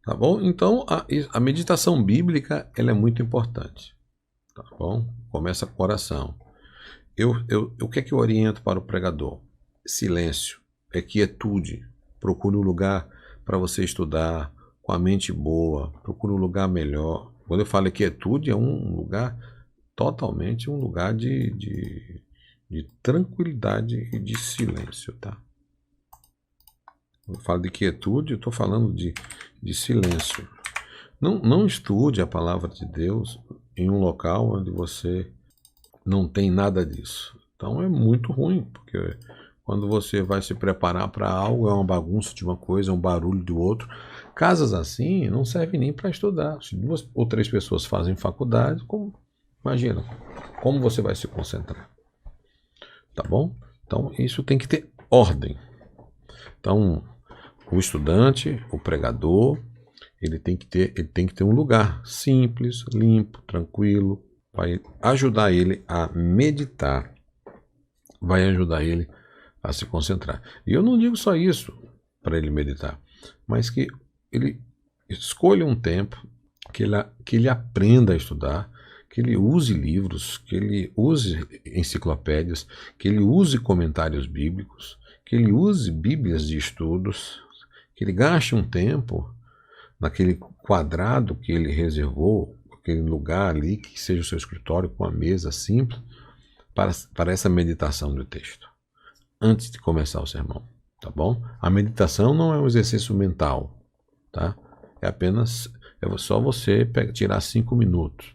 Tá bom? Então, a meditação bíblica, ela é muito importante. Tá bom? Começa com oração. O que é que eu oriento para o pregador? Silêncio, quietude. Procure um lugar para você estudar com a mente boa. Procure um lugar melhor. Quando eu falo quietude, é um lugar totalmente um lugar de tranquilidade e de silêncio, tá? Quando eu falo de quietude, eu estou falando de silêncio. Não estude a palavra de Deus em um local onde você não tem nada disso. Então é muito ruim, porque quando você vai se preparar para algo, é uma bagunça de uma coisa, é um barulho do outro. Casas assim não servem nem para estudar. Se 2 ou 3 pessoas fazem faculdade, imagina, como você vai se concentrar? Tá bom? Então isso tem que ter ordem. Então o estudante, o pregador, ele tem que ter um lugar simples, limpo, tranquilo, vai ajudar ele a meditar, vai ajudar ele a se concentrar. E eu não digo só isso para ele meditar, mas que ele escolha um tempo, que ele aprenda a estudar, que ele use livros, que ele use enciclopédias, que ele use comentários bíblicos, que ele use bíblias de estudos, que ele gaste um tempo naquele quadrado que ele reservou, aquele lugar ali, que seja o seu escritório com a mesa simples, para essa meditação do texto, antes de começar o sermão, tá bom? A meditação não é um exercício mental, tá? É só você tirar 5 minutos,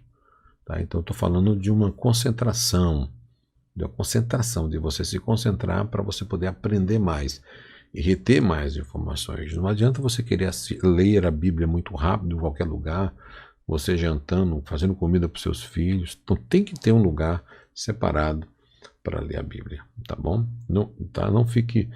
tá? Então eu estou falando de uma concentração, de você se concentrar para você poder aprender mais e reter mais informações. Não adianta você querer ler a Bíblia muito rápido em qualquer lugar, você jantando, fazendo comida para os seus filhos. Então tem que ter um lugar separado para ler a Bíblia, tá bom? Não fique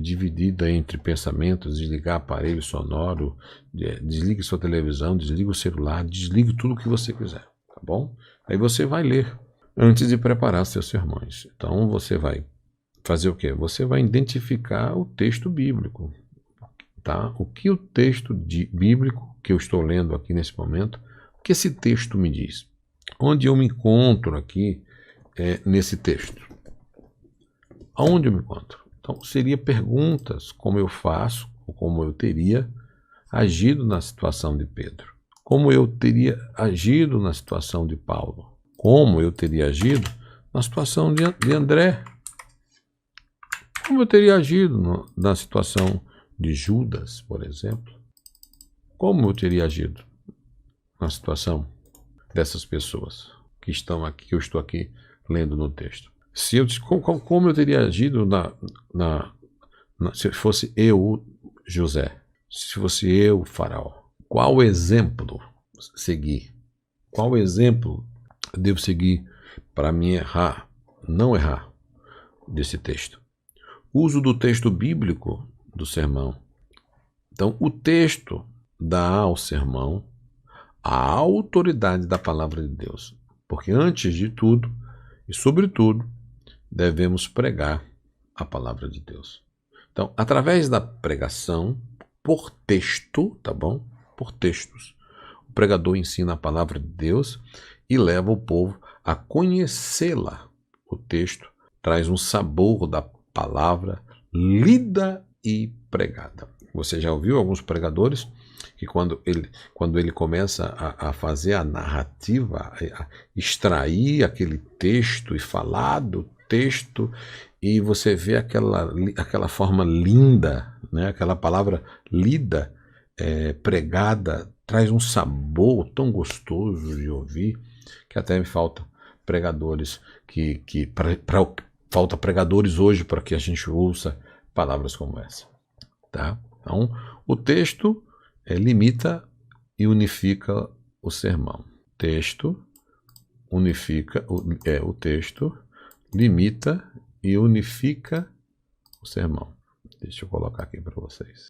dividida entre pensamentos, desligar aparelho sonoro, desligue sua televisão, desligue o celular, desligue tudo o que você quiser, tá bom? Aí você vai ler antes de preparar seus sermões. Então você vai fazer o quê? Você vai identificar o texto bíblico, tá? O que o texto bíblico que eu estou lendo aqui nesse momento, o que esse texto me diz? Onde eu me encontro aqui nesse texto? Aonde eu me encontro? Então, seria perguntas como eu faço, ou como eu teria agido na situação de Pedro. Como eu teria agido na situação de Paulo. Como eu teria agido na situação de André. Como eu teria agido na situação de Judas, por exemplo. Como eu teria agido na situação dessas pessoas que estão aqui, que eu estou aqui lendo no texto. Como eu teria agido se fosse eu, José, se fosse eu, Faraó? Qual exemplo seguir? Qual exemplo devo seguir para mim não errar desse texto? Uso do texto bíblico do sermão. Então, o texto dá ao sermão a autoridade da palavra de Deus. Porque antes de tudo e sobretudo, devemos pregar a palavra de Deus. Então, através da pregação, por texto, tá bom? Por textos, o pregador ensina a palavra de Deus e leva o povo a conhecê-la. O texto traz um sabor da palavra lida e pregada. Você já ouviu alguns pregadores que quando ele começa a fazer a narrativa, a extrair aquele texto e falar do texto, e você vê aquela forma linda, né? Aquela palavra lida, pregada, traz um sabor tão gostoso de ouvir, que até me falta pregadores falta pregadores hoje para que a gente ouça palavras como essa, tá? Então, o texto limita e unifica o sermão. Texto unifica, o texto limita e unifica o sermão. Deixa eu colocar aqui para vocês.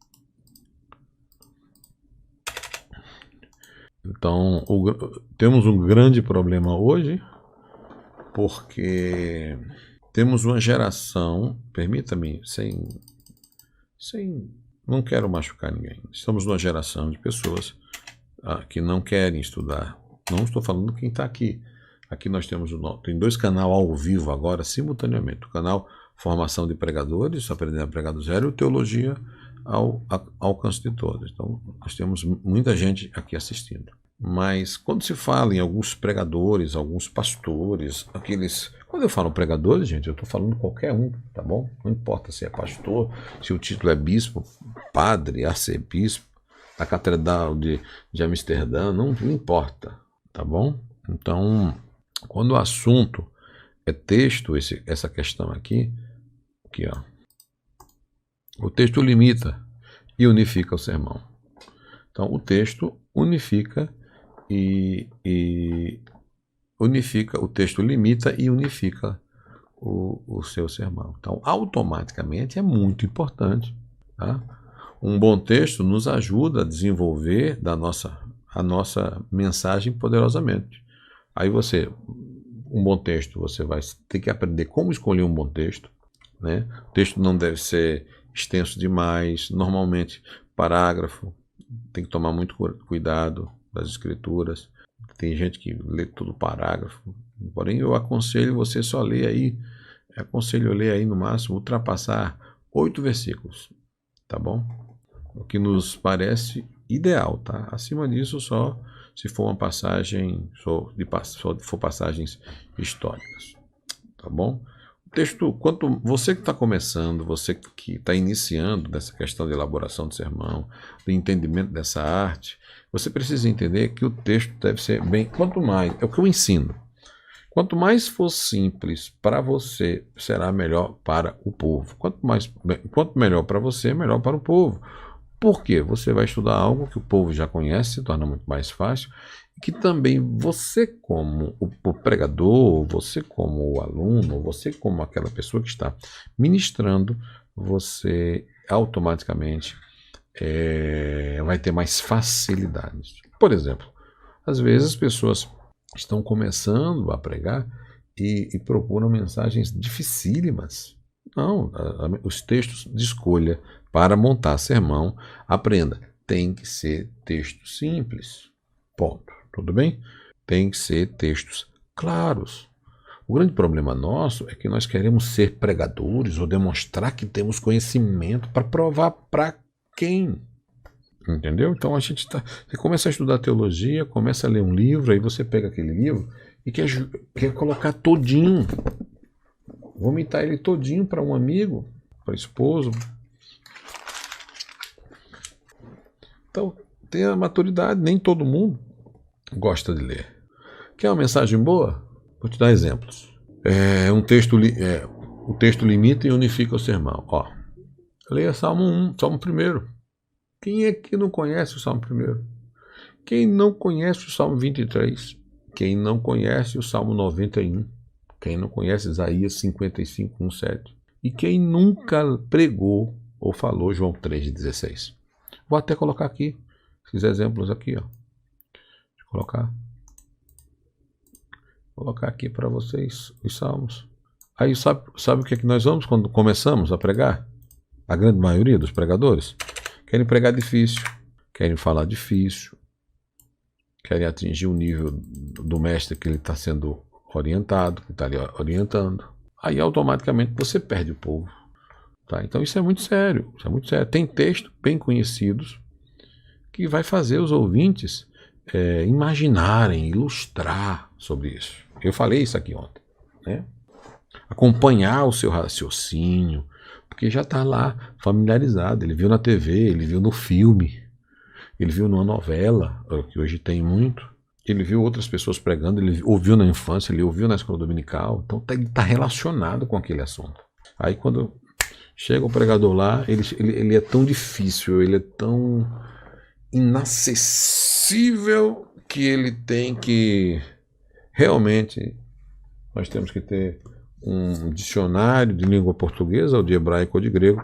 Então, temos um grande problema hoje, porque temos uma geração, permita-me, sem Não quero machucar ninguém. Estamos numa geração de pessoas que não querem estudar. Não estou falando quem está aqui. Aqui nós temos tem 2 canais ao vivo agora, simultaneamente. O canal Formação de Pregadores, Aprendendo a Pregar do Zero, e o Teologia ao Alcance de Todos. Então, nós temos muita gente aqui assistindo. Mas quando se fala em alguns pregadores, alguns pastores, Quando eu falo pregadores, gente, eu estou falando qualquer um, tá bom? Não importa se é pastor, se o título é bispo, padre, arcebispo, da Catedral de Amsterdã, não importa, tá bom? Então, quando o assunto é texto, essa questão aqui, ó. O texto limita e unifica o sermão. Então, o texto unifica o texto limita e unifica o seu sermão. Então, automaticamente é muito importante. Tá? Um bom texto nos ajuda a desenvolver a nossa mensagem poderosamente. Aí um bom texto, você vai ter que aprender como escolher um bom texto. Né? O texto não deve ser extenso demais, normalmente parágrafo, tem que tomar muito cuidado das escrituras. Tem gente que lê todo parágrafo, porém eu aconselho você só ler aí, ler aí no máximo, ultrapassar 8 versículos, tá bom? O que nos parece ideal, tá? Acima disso só se for uma passagem, só for passagens históricas, tá bom? O texto, você que está começando, você que está iniciando nessa questão de elaboração do sermão, do entendimento dessa arte, você precisa entender que o texto deve ser quanto mais, é o que eu ensino, quanto mais for simples para você, será melhor para o povo. Quanto melhor para você, melhor para o povo. Por quê? Você vai estudar algo que o povo já conhece, se torna muito mais fácil, e que também você como o pregador, você como o aluno, você como aquela pessoa que está ministrando, você automaticamente vai ter mais facilidades. Por exemplo, às vezes as pessoas estão começando a pregar e procuram mensagens dificílimas. Não, os textos de escolha para montar sermão, aprenda, tem que ser texto simples. Ponto. Tudo bem? Tem que ser textos claros. O grande problema nosso é que nós queremos ser pregadores ou demonstrar que temos conhecimento para provar para quem? Entendeu? Então você começa a estudar teologia, começa a ler um livro, aí você pega aquele livro e quer colocar todinho, vomitar ele todinho para um amigo, para esposo. Então, tenha maturidade, nem todo mundo gosta de ler. Quer uma mensagem boa? Vou te dar exemplos. O texto limita e unifica o sermão. Ó, leia Salmo 1, Salmo 1. Quem é que não conhece o Salmo 1? Quem não conhece o Salmo 23? Quem não conhece o Salmo 91? Quem não conhece Isaías 55, 1, 7? E quem nunca pregou ou falou João 3,16? Vou até colocar aqui, esses exemplos aqui, ó. Deixa eu colocar aqui para vocês os salmos. Aí sabe o que é que nós vamos quando começamos a pregar? A grande maioria dos pregadores querem pregar difícil, querem falar difícil, querem atingir o nível do mestre que ele está sendo orientado, que está ali orientando. Aí automaticamente você perde o povo. Tá? Então isso é muito sério, Tem textos bem conhecidos que vai fazer os ouvintes imaginarem, ilustrar sobre isso. Eu falei isso aqui ontem, né? Acompanhar o seu raciocínio, porque já está lá familiarizado. Ele viu na TV, ele viu no filme, ele viu numa novela, que hoje tem muito. Ele viu outras pessoas pregando, ele ouviu na infância, ele ouviu na escola dominical. Então ele está relacionado com aquele assunto. Aí quando chega o pregador lá, ele é tão difícil, ele é tão inacessível que ele tem que... Realmente, nós temos que ter um dicionário de língua portuguesa, ou de hebraico ou de grego,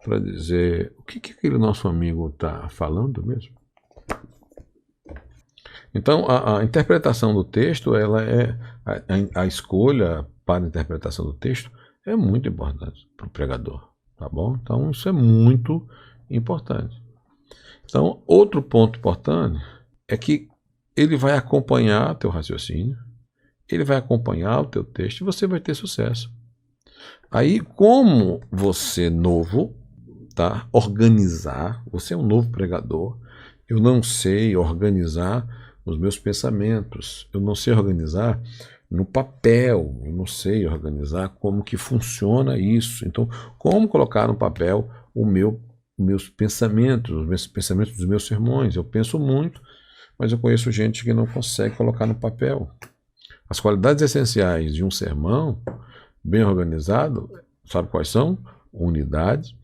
para dizer o que aquele nosso amigo está falando mesmo. Então, a interpretação do texto, a escolha para a interpretação do texto é muito importante para o pregador, tá bom? Então, isso é muito importante. Então, outro ponto importante é que ele vai acompanhar teu raciocínio, ele vai acompanhar o teu texto e você vai ter sucesso. Aí, como você novo, tá? Organizar, você é um novo pregador, eu não sei organizar os meus pensamentos, eu não sei organizar no papel, eu não sei organizar como que funciona isso. Então, como colocar no papel meus pensamentos, os meus pensamentos dos meus sermões? Eu penso muito, mas eu conheço gente que não consegue colocar no papel. As qualidades essenciais de um sermão bem organizado, sabe quais são? Unidade,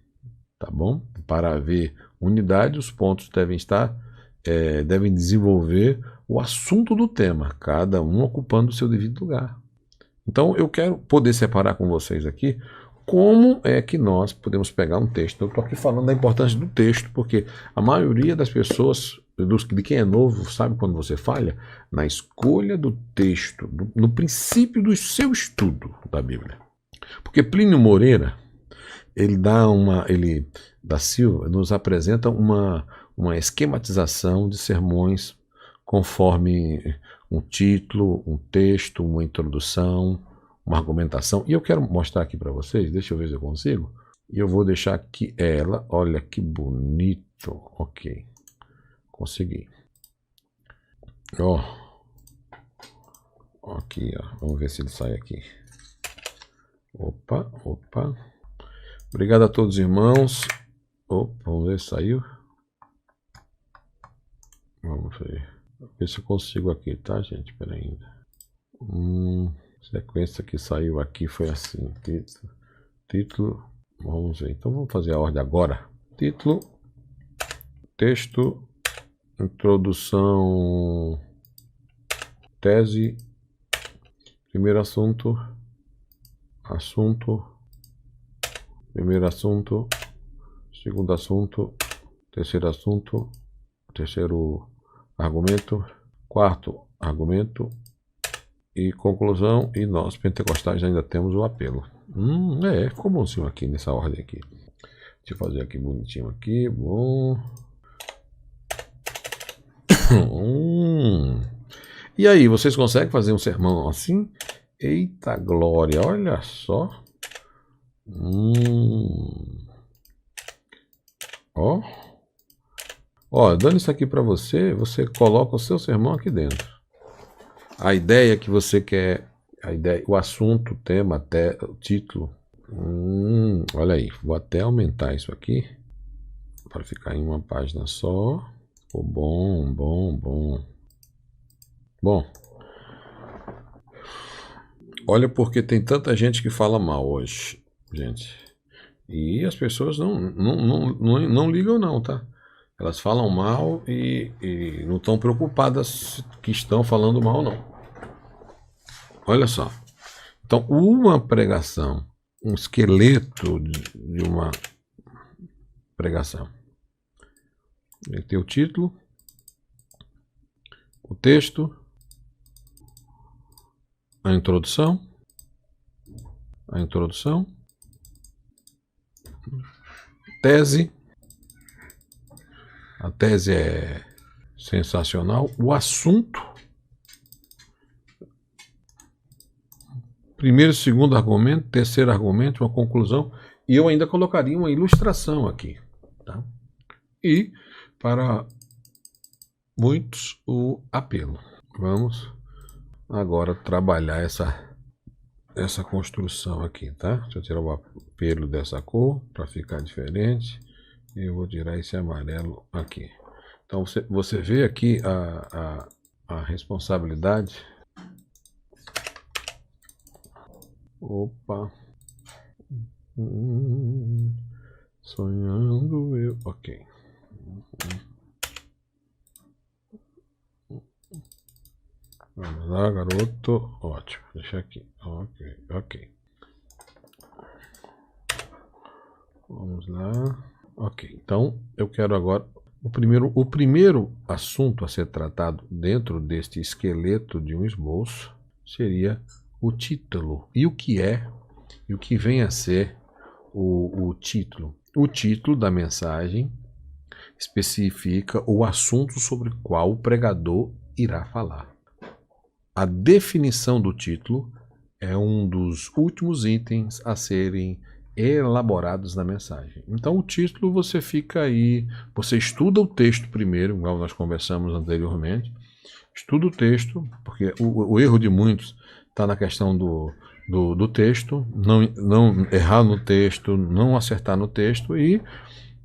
tá bom? Para haver unidade, os pontos devem desenvolver o assunto do tema, cada um ocupando o seu devido lugar. Então, eu quero poder separar com vocês aqui como é que nós podemos pegar um texto. Eu estou aqui falando da importância do texto, porque a maioria das pessoas, de quem é novo, sabe quando você falha? Na escolha do texto, no princípio do seu estudo da Bíblia. Porque Plínio Moreira, ele da Silva, nos apresenta uma esquematização de sermões conforme um título, um texto, uma introdução, uma argumentação. E eu quero mostrar aqui para vocês, deixa eu ver se eu consigo. E eu vou deixar aqui ela, olha que bonito. Ok, consegui. Ó, aqui, ó. Vamos ver se ele sai aqui. Opa. Obrigado a todos os irmãos. Opa, vamos ver se saiu. Vamos ver se eu consigo aqui, tá, gente? Espera ainda. Sequência que saiu aqui foi assim. Título. Vamos ver. Então vamos fazer a ordem agora. Título. Texto. Introdução. Tese. Primeiro assunto. Primeiro assunto, segundo assunto, terceiro assunto, terceiro argumento, quarto argumento e conclusão. E nós, pentecostais, ainda temos o apelo. Ficou bonzinho aqui nessa ordem aqui. Deixa eu fazer aqui bonitinho aqui, bom. E aí, vocês conseguem fazer um sermão assim? Eita glória, olha só. Ó, dando isso aqui para você, você coloca o seu sermão aqui dentro. A ideia que você quer, o assunto, o tema, até o título. Olha aí, vou até aumentar isso aqui para ficar em uma página só. Ficou bom. Bom. Olha porque tem tanta gente que fala mal hoje, gente. E as pessoas não ligam não, tá? Elas falam mal e não estão preocupadas que estão falando mal, não. Olha só. Então, uma pregação, um esqueleto de uma pregação. Ele tem o título, o texto, a introdução, tese, a tese é sensacional, o assunto, primeiro, segundo argumento, terceiro argumento, uma conclusão, e eu ainda colocaria uma ilustração aqui, tá? E para muitos o apelo. Vamos agora trabalhar essa construção aqui, tá? Deixa eu tirar o apelo dessa cor para ficar diferente. E eu vou tirar esse amarelo aqui. Então você vê aqui a responsabilidade. Opa. Sonhando eu. Ok. Vamos lá, garoto. Ótimo. Deixa aqui. Ok. Vamos lá. Ok. Então, eu quero agora... O primeiro assunto a ser tratado dentro deste esqueleto de um esboço seria o título. E o que é, e o que vem a ser o título. O título da mensagem especifica o assunto sobre o qual o pregador irá falar. A definição do título é um dos últimos itens a serem elaborados na mensagem. Então o título você fica aí, você estuda o texto primeiro, igual nós conversamos anteriormente, estuda o texto, porque o erro de muitos está na questão do texto, não errar no texto, não acertar no texto e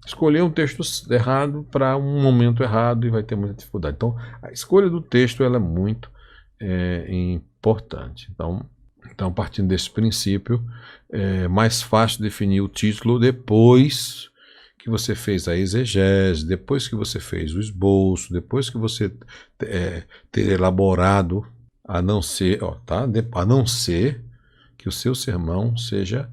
escolher um texto errado para um momento errado e vai ter muita dificuldade. Então a escolha do texto ela é muito importante. Então, partindo desse princípio, é mais fácil definir o título depois que você fez a exegese, depois que você fez o esboço, depois que você ter elaborado, a não ser que o seu sermão seja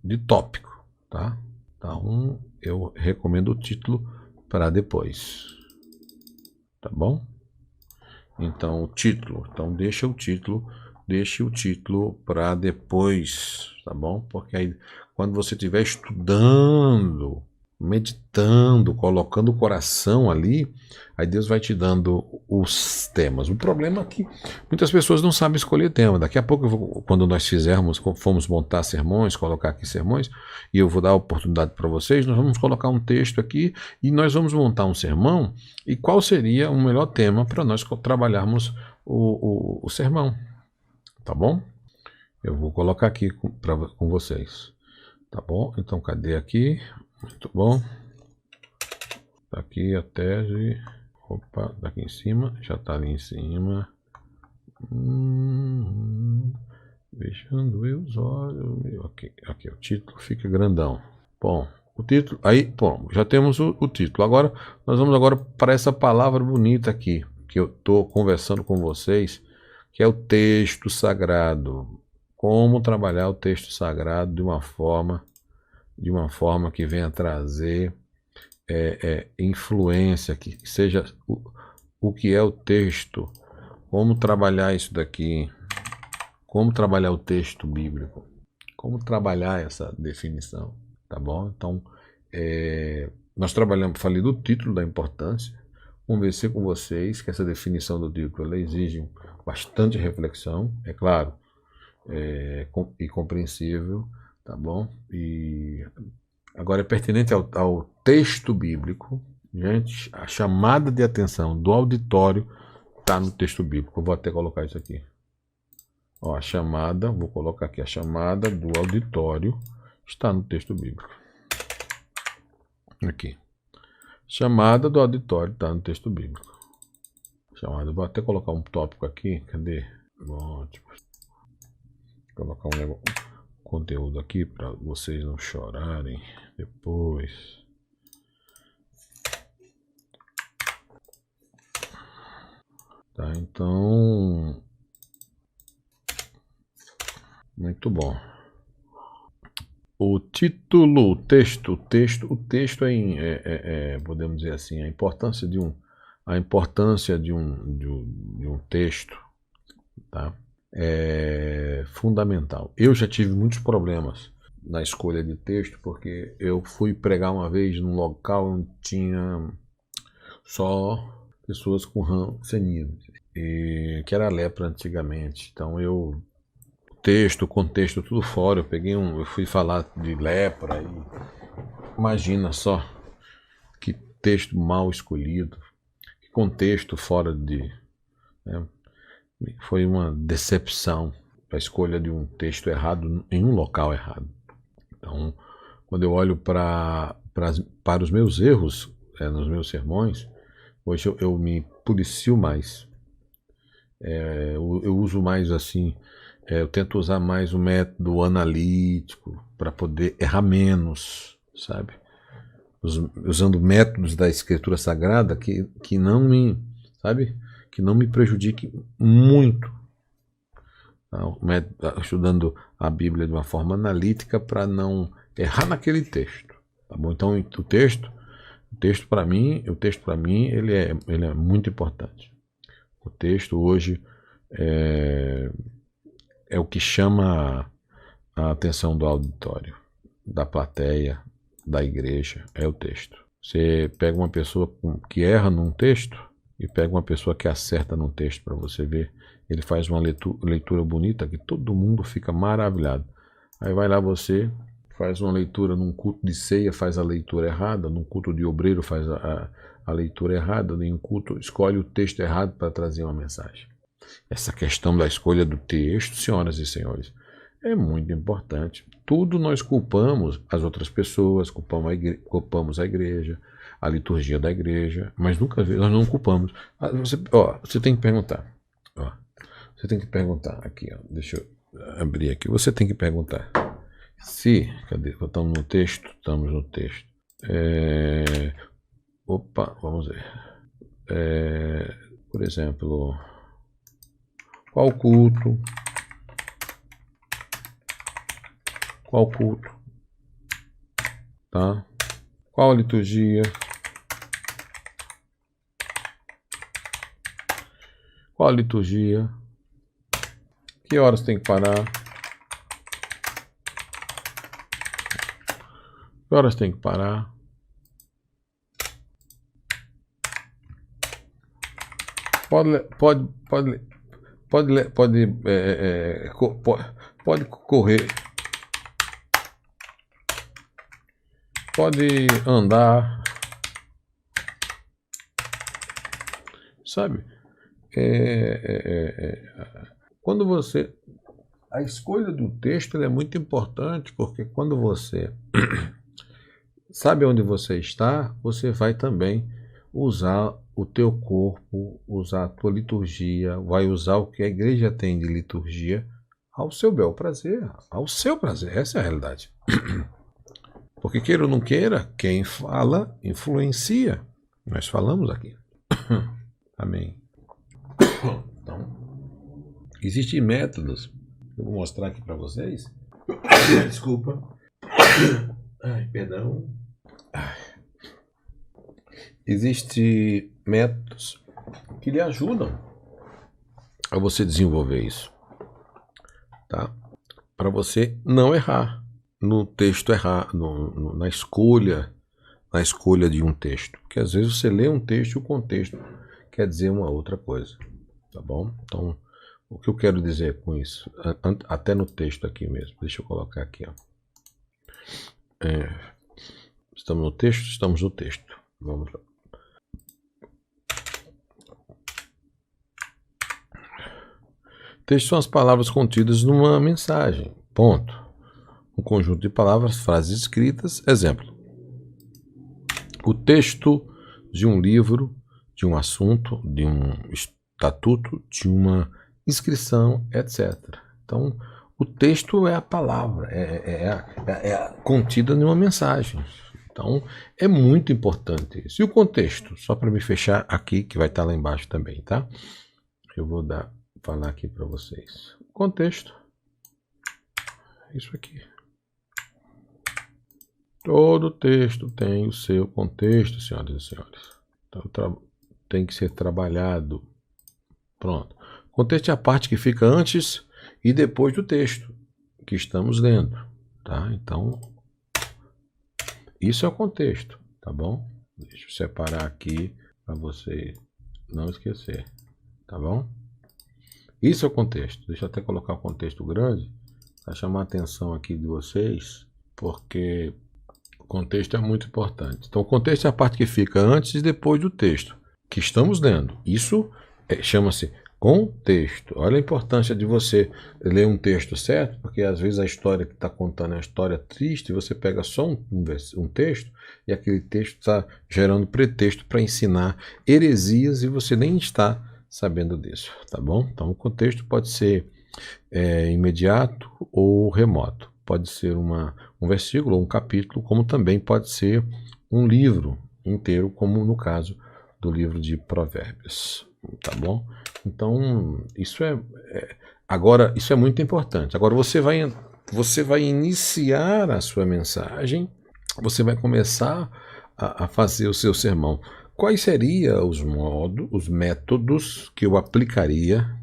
de tópico, tá? Então, eu recomendo o título para depois, tá bom? Então, o título, deixe o título para depois, tá bom? Porque aí, quando você estiver estudando, meditando, colocando o coração ali, aí Deus vai te dando os temas. O problema é que muitas pessoas não sabem escolher tema. Daqui a pouco, quando nós fomos montar sermões, colocar aqui sermões, e eu vou dar a oportunidade para vocês, nós vamos colocar um texto aqui e nós vamos montar um sermão. E qual seria o melhor tema para nós trabalharmos o sermão? Tá bom? Eu vou colocar aqui com vocês. Tá bom? Então, cadê aqui? Muito bom. Tá aqui a tese. Opa, daqui em cima. Já tá ali em cima. Fechando os olhos. Aqui, o título fica grandão. Bom, o título. Aí, bom, já temos o título. Agora, nós vamos para essa palavra bonita aqui, que eu tô conversando com vocês, que é o texto sagrado. Como trabalhar o texto sagrado de uma forma que venha trazer influência, que seja o que é o texto, como trabalhar isso daqui, como trabalhar o texto bíblico, como trabalhar essa definição, tá bom? Então, nós falei do título, da importância. Conversei com vocês que essa definição do título ela exige bastante reflexão, é claro, e compreensível, tá bom? E agora é pertinente ao texto bíblico, gente, a chamada de atenção do auditório está no texto bíblico. Eu vou até colocar isso aqui. Ó, vou colocar aqui, a chamada do auditório está no texto bíblico. Aqui. Chamada do auditório está no texto bíblico. Vou até colocar um tópico aqui. Cadê? Ótimo. Vou colocar um conteúdo aqui para vocês não chorarem depois. Tá, então. Muito bom. O título, o texto podemos dizer assim, a importância de um texto, tá? É fundamental. Eu já tive muitos problemas na escolha de texto, porque eu fui pregar uma vez num local onde tinha só pessoas com rancenismo, que era lepra antigamente. Então o contexto, tudo fora. Eu fui falar de lepra e imagina só que texto mal escolhido, que contexto fora de... Né? Foi uma decepção a escolha de um texto errado em um local errado. Então, quando eu olho para os meus erros nos meus sermões, hoje eu me policio mais. Eu uso mais assim, eu tento usar mais o método analítico para poder errar menos, sabe? Usando métodos da Escritura Sagrada que não me, sabe? Que não me prejudique muito. Estudando a Bíblia de uma forma analítica para não errar naquele texto, tá bom? Então o texto para mim ele é muito importante. O texto hoje é o que chama a atenção do auditório, da plateia, da igreja é o texto. Você pega uma pessoa que erra num texto e pega uma pessoa que acerta num texto para você ver. Ele faz uma leitura bonita que todo mundo fica maravilhado. Aí vai lá você, faz uma leitura num culto de ceia, faz a leitura errada, num culto de obreiro faz a leitura errada, em um culto escolhe o texto errado para trazer uma mensagem. Essa questão da escolha do texto, senhoras e senhores, é muito importante. Tudo nós culpamos as outras pessoas, culpamos a igreja, a liturgia da igreja, mas nunca nós não culpamos. Você tem que perguntar. Você tem que perguntar aqui, deixa eu abrir aqui. Você tem que perguntar se, cadê? Estamos no texto, vamos ver. Por exemplo, qual culto? Tá? Qual a liturgia? Qual a liturgia? Que horas tem que parar? Que horas tem que parar? Pode correr. Pode andar. Sabe? Quando você... A escolha do texto é muito importante, porque quando você sabe onde você está, você vai também usar o teu corpo, usar a tua liturgia, vai usar o que a igreja tem de liturgia ao seu bel prazer, ao seu prazer. Essa é a realidade. Porque queira ou não queira, quem fala influencia. Nós falamos aqui. Amém. Então, existem métodos. Eu vou mostrar aqui para vocês. Desculpa. Ai, perdão. Existem métodos que lhe ajudam a você desenvolver isso, tá? Para você não errar no texto, na escolha de um texto. Porque às vezes você lê um texto e o contexto quer dizer uma outra coisa, tá bom? Então, o que eu quero dizer com isso? Até no texto aqui mesmo. Deixa eu colocar aqui, ó. Estamos no texto? Estamos no texto. Vamos lá. Texto são as palavras contidas numa mensagem. Ponto. Um conjunto de palavras, frases escritas. Exemplo. O texto de um livro, de um assunto, de um estatuto, de uma inscrição, etc. Então, o texto é a palavra, é contida numa mensagem. Então, é muito importante isso. E o contexto? Só para me fechar aqui, que vai estar lá embaixo também, tá? Eu vou falar aqui para vocês. O contexto. Isso aqui. Todo texto tem o seu contexto, senhoras e senhores. Então, tem que ser trabalhado. Pronto. O contexto é a parte que fica antes e depois do texto que estamos lendo, tá? Então, isso é o contexto, tá bom? Deixa eu separar aqui para você não esquecer, tá bom? Isso é o contexto. Deixa eu até colocar o contexto grande para chamar a atenção aqui de vocês, porque o contexto é muito importante. Então, o contexto é a parte que fica antes e depois do texto que estamos lendo. Isso chama-se contexto. Olha a importância de você ler um texto certo, porque às vezes a história que está contando é uma história triste, e você pega só um texto e aquele texto está gerando pretexto para ensinar heresias e você nem está sabendo disso, tá bom? Então o contexto pode ser imediato ou remoto. Pode ser um versículo ou um capítulo, como também pode ser um livro inteiro, como no caso do livro de Provérbios, tá bom? Então, isso agora, isso é muito importante. Agora, você vai iniciar a sua mensagem, você vai começar a fazer o seu sermão. Quais seriam os métodos que eu aplicaria?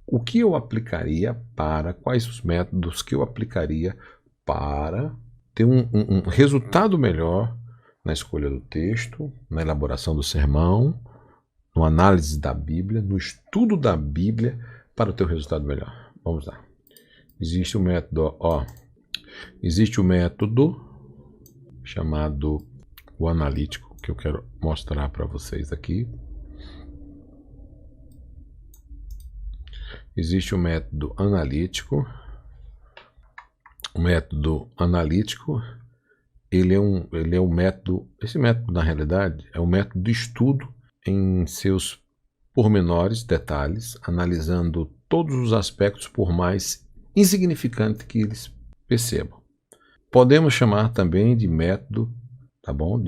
O que eu aplicaria para? Quais os métodos que eu aplicaria para ter um resultado melhor na escolha do texto, na elaboração do sermão, na análise da Bíblia, no estudo da Bíblia, para o teu resultado melhor. Vamos lá. Existe existe o método chamado o analítico, que eu quero mostrar para vocês aqui. Existe o método analítico. O método analítico, ele é um método, esse método na realidade é um método de estudo em seus pormenores, detalhes, analisando todos os aspectos por mais insignificante que eles percebam. Podemos chamar também de método, tá bom?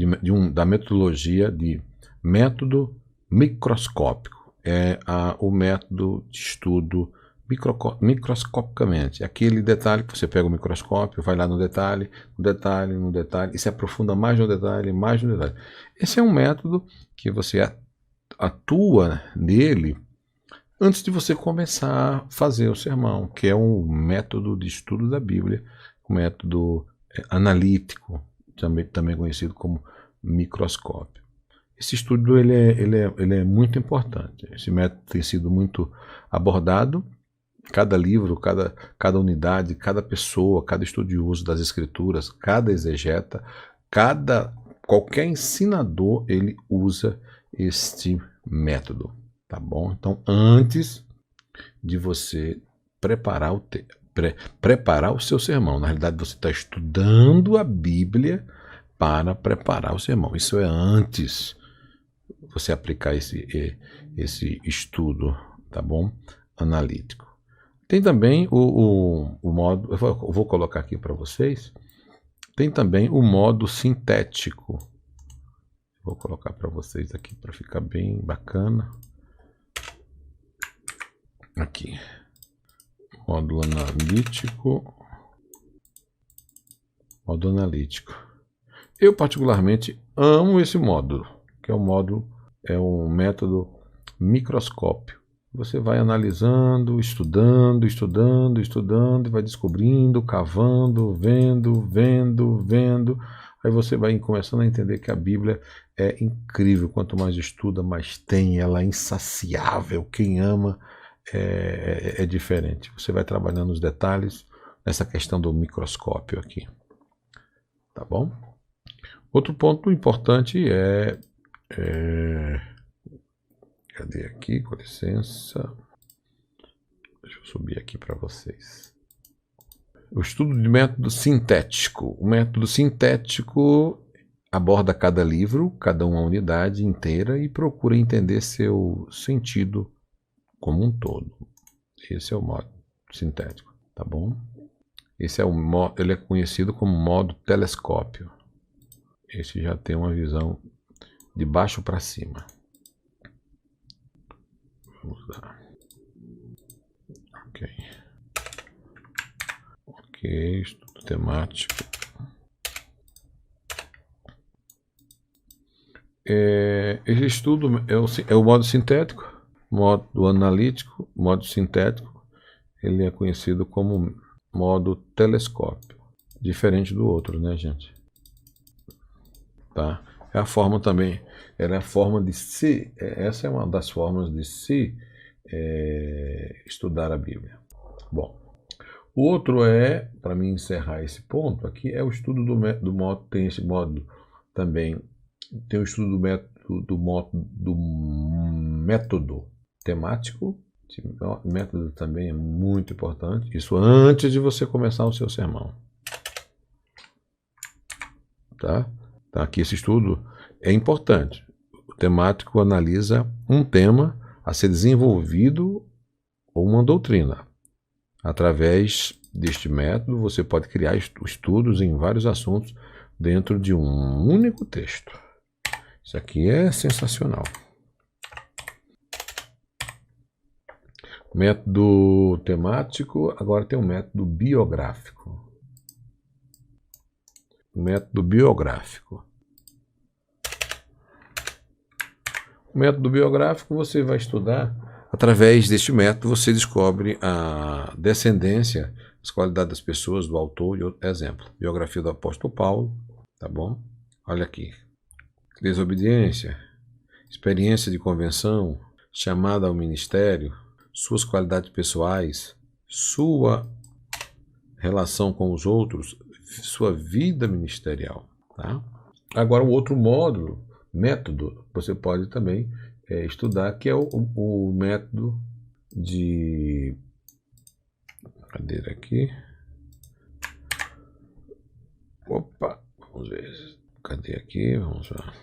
Da metodologia de método microscópico. É o método de estudo microscopicamente. Aquele detalhe que você pega o microscópio, vai lá no detalhe, e se aprofunda mais no detalhe, mais no detalhe. Esse é um método que você atua nele antes de você começar a fazer o sermão, que é um método de estudo da Bíblia, um método analítico, também conhecido como microscópio. Esse estudo ele é muito importante. Esse método tem sido muito abordado. Cada livro, cada unidade, cada pessoa, cada estudioso das Escrituras, cada exegeta, qualquer ensinador, ele usa este método, tá bom? Então, antes de você preparar o seu sermão, na realidade você está estudando a Bíblia para preparar o sermão. Isso é antes você aplicar esse estudo, tá bom? Analítico. Tem também o modo, eu vou colocar aqui para vocês, tem também o modo sintético. Vou colocar para vocês aqui para ficar bem bacana. Aqui. Modo analítico. Modo analítico. Eu particularmente amo esse módulo, que é um método microscópio. Você vai analisando, estudando, e vai descobrindo, cavando, vendo. Aí você vai começando a entender que a Bíblia é incrível. Quanto mais estuda, mais tem. Ela é insaciável. Quem ama é diferente. Você vai trabalhando os detalhes nessa questão do microscópio aqui. Tá bom? Outro ponto importante cadê aqui? Com licença. Deixa eu subir aqui para vocês. O estudo de método sintético. O método sintético aborda cada livro, cada uma unidade inteira e procura entender seu sentido como um todo. Esse é o modo sintético, tá bom? Esse é o modo, ele é conhecido como modo telescópio. Esse já tem uma visão de baixo para cima. Vamos lá. Ok, estudo temático. Esse estudo é o modo sintético, modo analítico, modo sintético. Ele é conhecido como modo telescópio. Diferente do outro, né, gente? Tá? É a forma também, ela é a forma de se, essa é uma das formas de se estudar a Bíblia. Bom, o outro para mim encerrar esse ponto aqui, é o estudo do modo, tem esse modo também, tem o estudo do método temático. Esse método também é muito importante, isso antes de você começar o seu sermão. Tá? Então, aqui esse estudo é importante. O temático analisa um tema a ser desenvolvido ou uma doutrina. Através deste método, você pode criar estudos em vários assuntos dentro de um único texto. Isso aqui é sensacional. Método temático, agora tem o método biográfico. O método biográfico. O método biográfico você vai estudar, através deste método você descobre a descendência, as qualidades das pessoas, do autor, exemplo, biografia do apóstolo Paulo, tá bom? Olha aqui, desobediência, experiência de convenção, chamada ao ministério, suas qualidades pessoais, sua relação com os outros, sua vida ministerial, tá? Agora, o outro módulo, método, você pode também estudar, que é o método de... Cadê aqui? Opa, vamos ver. Cadê aqui? Vamos lá.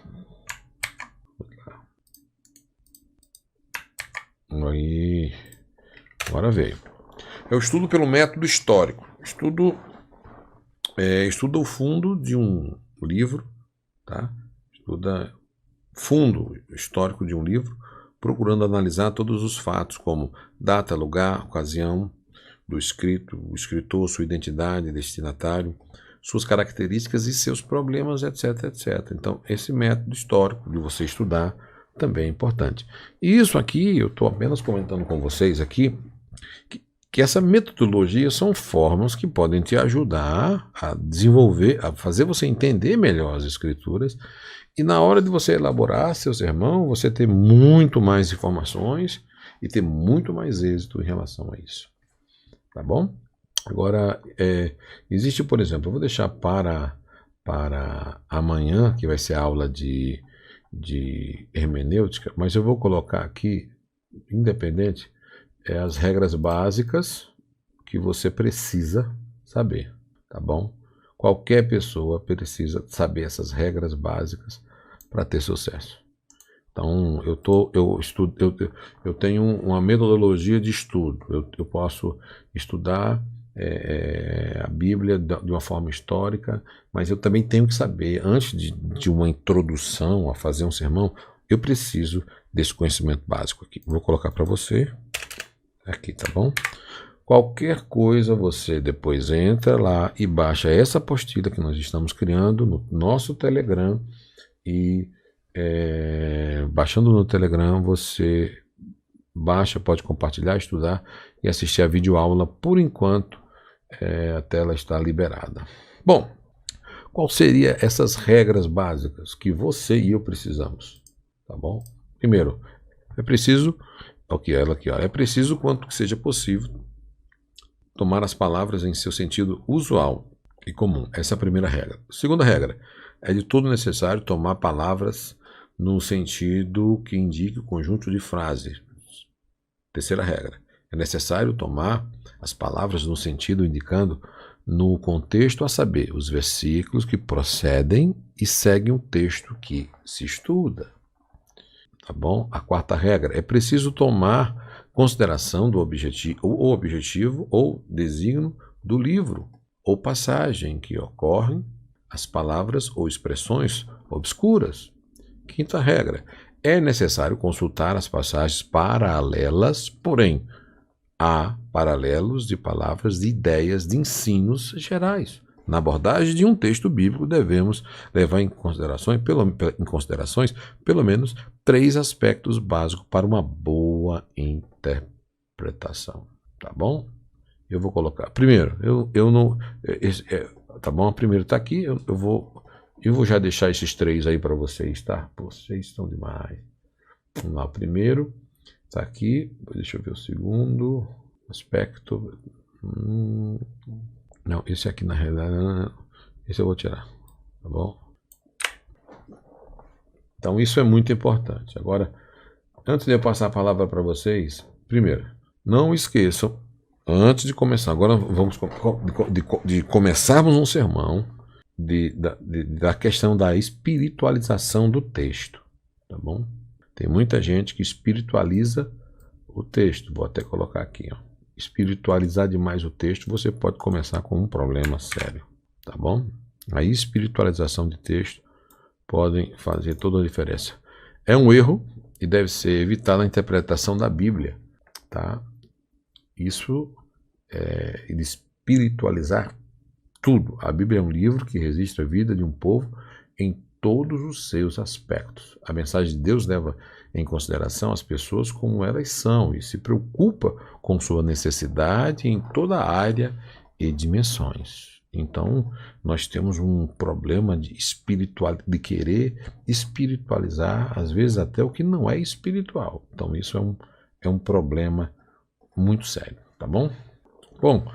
Aí, agora veio. Eu estudo pelo método histórico. Estudo o fundo de um livro, tá? Estuda fundo histórico de um livro, procurando analisar todos os fatos, como data, lugar, ocasião do escrito, o escritor, sua identidade, destinatário, suas características e seus problemas, etc, etc. Então, esse método histórico de você estudar também é importante. E isso aqui, eu estou apenas comentando com vocês aqui, que essa metodologia são formas que podem te ajudar a desenvolver, a fazer você entender melhor as escrituras, e na hora de você elaborar seu sermão, você ter muito mais informações e ter muito mais êxito em relação a isso. Tá bom? Agora, existe, por exemplo, eu vou deixar para amanhã, que vai ser a aula de hermenêutica, mas eu vou colocar aqui, independente, as regras básicas que você precisa saber, tá bom? Qualquer pessoa precisa saber essas regras básicas para ter sucesso. Então, eu tenho uma metodologia de estudo. Eu posso estudar a Bíblia de uma forma histórica, mas eu também tenho que saber, antes de uma introdução a fazer um sermão, eu preciso desse conhecimento básico aqui. Vou colocar para você aqui, tá bom? Qualquer coisa você depois entra lá e baixa essa apostila que nós estamos criando no nosso Telegram e baixando no Telegram você baixa, pode compartilhar, estudar e assistir a videoaula por enquanto a tela está liberada. Bom, qual seria essas regras básicas que você e eu precisamos? Tá bom? Primeiro, é preciso, é preciso quanto que seja possível tomar as palavras em seu sentido usual e comum. Essa é a primeira regra. Segunda regra, é de todo necessário tomar palavras no sentido que indique o conjunto de frases. Terceira regra, é necessário tomar as palavras no sentido indicando no contexto, a saber, os versículos que procedem e seguem o texto que se estuda. Tá bom? A quarta regra, é preciso tomar consideração do objetivo ou desígnio do livro ou passagem que ocorrem as palavras ou expressões obscuras. Quinta regra, é necessário consultar as passagens paralelas, porém, há paralelos de palavras, de ideias, de ensinos gerais. Na abordagem de um texto bíblico, devemos levar em considerações pelo menos 3 aspectos básicos para uma boa interpretação. Tá bom? Eu vou colocar. Primeiro, tá bom? Primeiro está aqui, eu vou já deixar esses 3 aí para vocês, tá? Vocês estão demais. Vamos lá, o primeiro está aqui. Deixa eu ver o segundo aspecto. Não, esse aqui na realidade, esse eu vou tirar, tá bom? Então isso é muito importante. Agora, antes de eu passar a palavra para vocês, primeiro, não esqueçam, antes de começar, agora vamos de começarmos um sermão da questão da espiritualização do texto, tá bom? Tem muita gente que espiritualiza o texto, vou até colocar aqui, ó. Espiritualizar demais o texto, você pode começar com um problema sério, tá bom? A espiritualização de texto pode fazer toda a diferença. É um erro e deve ser evitado na interpretação da Bíblia, tá? Isso de espiritualizar tudo. A Bíblia é um livro que registra a vida de um povo em todos os seus aspectos. A mensagem de Deus leva em consideração as pessoas como elas são e se preocupa com sua necessidade em toda a área e dimensões. Então, nós temos um problema de de querer espiritualizar, às vezes até o que não é espiritual. Então, isso é um problema muito sério, tá bom? Bom,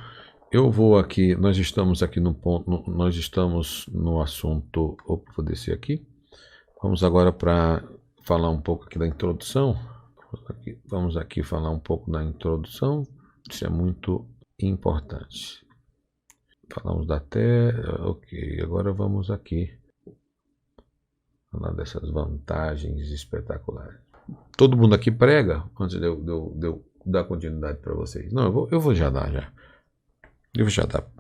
eu vou aqui, nós estamos aqui no ponto, nós estamos no assunto, opa, vou descer aqui. Vamos agora para falar um pouco aqui da introdução. Vamos aqui falar um pouco da introdução, isso é muito importante. Falamos da Terra, ok, agora vamos aqui falar dessas vantagens espetaculares. Todo mundo aqui prega, antes de eu dar continuidade para vocês. Não, eu vou já dar já. Eu vou já dar.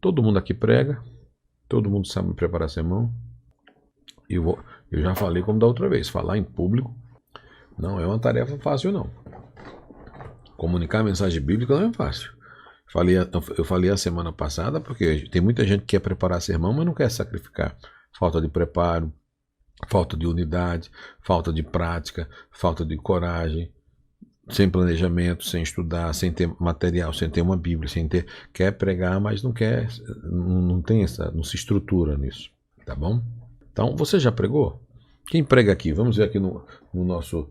Todo mundo aqui prega, todo mundo sabe preparar sermão. Eu já falei como da outra vez, falar em público não é uma tarefa fácil não. Comunicar a mensagem bíblica não é fácil. Eu falei a semana passada porque tem muita gente que quer preparar sermão, mas não quer sacrificar. Falta de preparo, falta de unidade, falta de prática, falta de coragem, sem planejamento, sem estudar, sem ter material, sem ter uma Bíblia, quer pregar, mas não quer, não tem não se estrutura nisso, tá bom? Então, você já pregou? Quem prega aqui? Vamos ver aqui no nosso,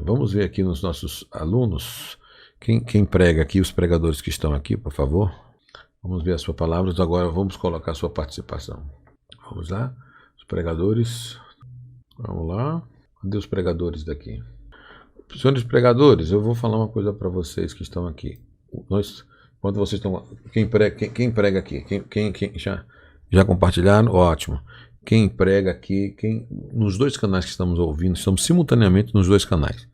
vamos ver aqui nos nossos alunos. Quem prega aqui, os pregadores que estão aqui, por favor. Vamos ver as suas palavras. Agora vamos colocar a sua participação. Vamos lá. Os pregadores. Vamos lá. Cadê os pregadores daqui? Senhores pregadores, eu vou falar uma coisa para vocês que estão aqui. Quando vocês estão... Quem prega aqui? Quem já compartilharam? Ótimo. Quem prega aqui? Nos dois canais que estamos ouvindo, estamos simultaneamente nos dois canais.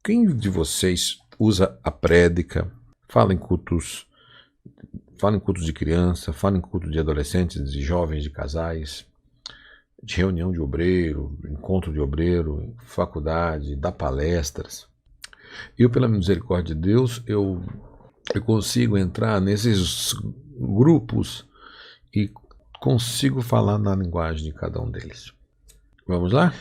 Quem de vocês usa a prédica, fala em cultos de criança, fala em culto de adolescentes, de jovens, de casais, de reunião de obreiro, encontro de obreiro, faculdade, dá palestras? Eu, pela misericórdia de Deus, eu consigo entrar nesses grupos e consigo falar na linguagem de cada um deles. Vamos lá?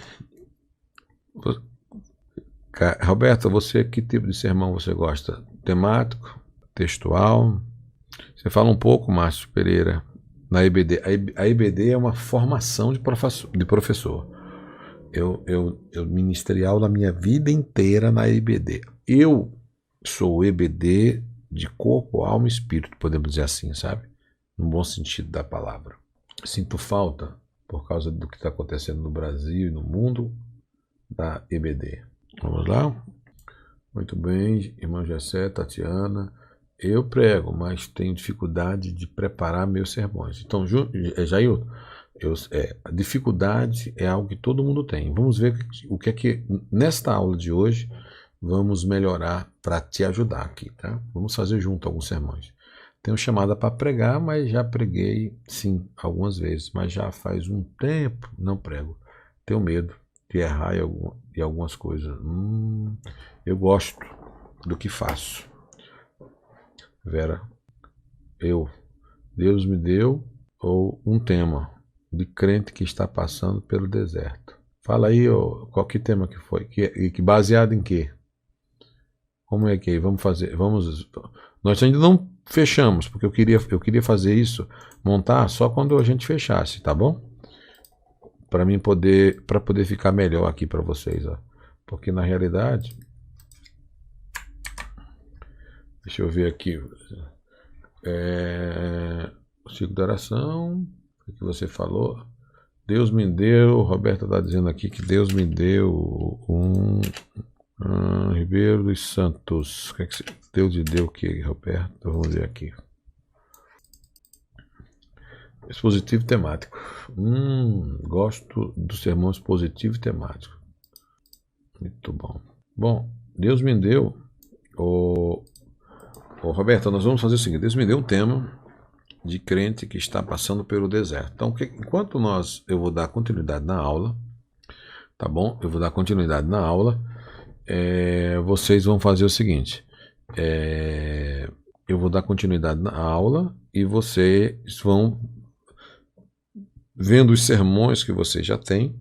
Roberto, você, que tipo de sermão você gosta? Temático? Textual? Você fala um pouco, Márcio Pereira, na EBD. A EBD é uma formação de professor. Eu ministerial na minha vida inteira na EBD. Eu sou EBD de corpo, alma e espírito, podemos dizer assim, sabe? No bom sentido da palavra. Sinto falta, por causa do que está acontecendo no Brasil e no mundo, da EBD. Vamos lá? Muito bem, irmã Jessé, Tatiana. Eu prego, mas tenho dificuldade de preparar meus sermões. Então, Jair, a dificuldade é algo que todo mundo tem. Vamos ver o que é que, nesta aula de hoje, vamos melhorar para te ajudar aqui, tá? Vamos fazer junto alguns sermões. Tenho chamada para pregar, mas já preguei, sim, algumas vezes, mas já faz um tempo não prego. Tenho medo de errar em algumas coisas. Eu gosto do que faço. Vera, Deus me deu um tema de crente que está passando pelo deserto. Fala aí qual que tema que foi, que baseado em quê? Como é que é? Vamos fazer, nós ainda não fechamos, porque eu queria fazer isso, montar só quando a gente fechasse, tá bom? Para poder ficar melhor aqui para vocês, ó. Porque na realidade, deixa eu ver aqui, o ciclo de oração, o que você falou? Deus me deu, Roberta está dizendo aqui que Deus me deu Ribeiro dos Santos. O que é que Deus lhe deu o que, Roberto? Vamos ver aqui. Expositivo temático. Gosto do sermão expositivo e temático. Muito bom. Bom, Deus me deu. Roberto, nós vamos fazer o seguinte. Deus me deu um tema de crente que está passando pelo deserto. Então, enquanto eu vou dar continuidade na aula, tá bom? Eu vou dar continuidade na aula. Vocês vão fazer o seguinte. Eu vou dar continuidade na aula e vocês vão vendo os sermões que vocês já têm,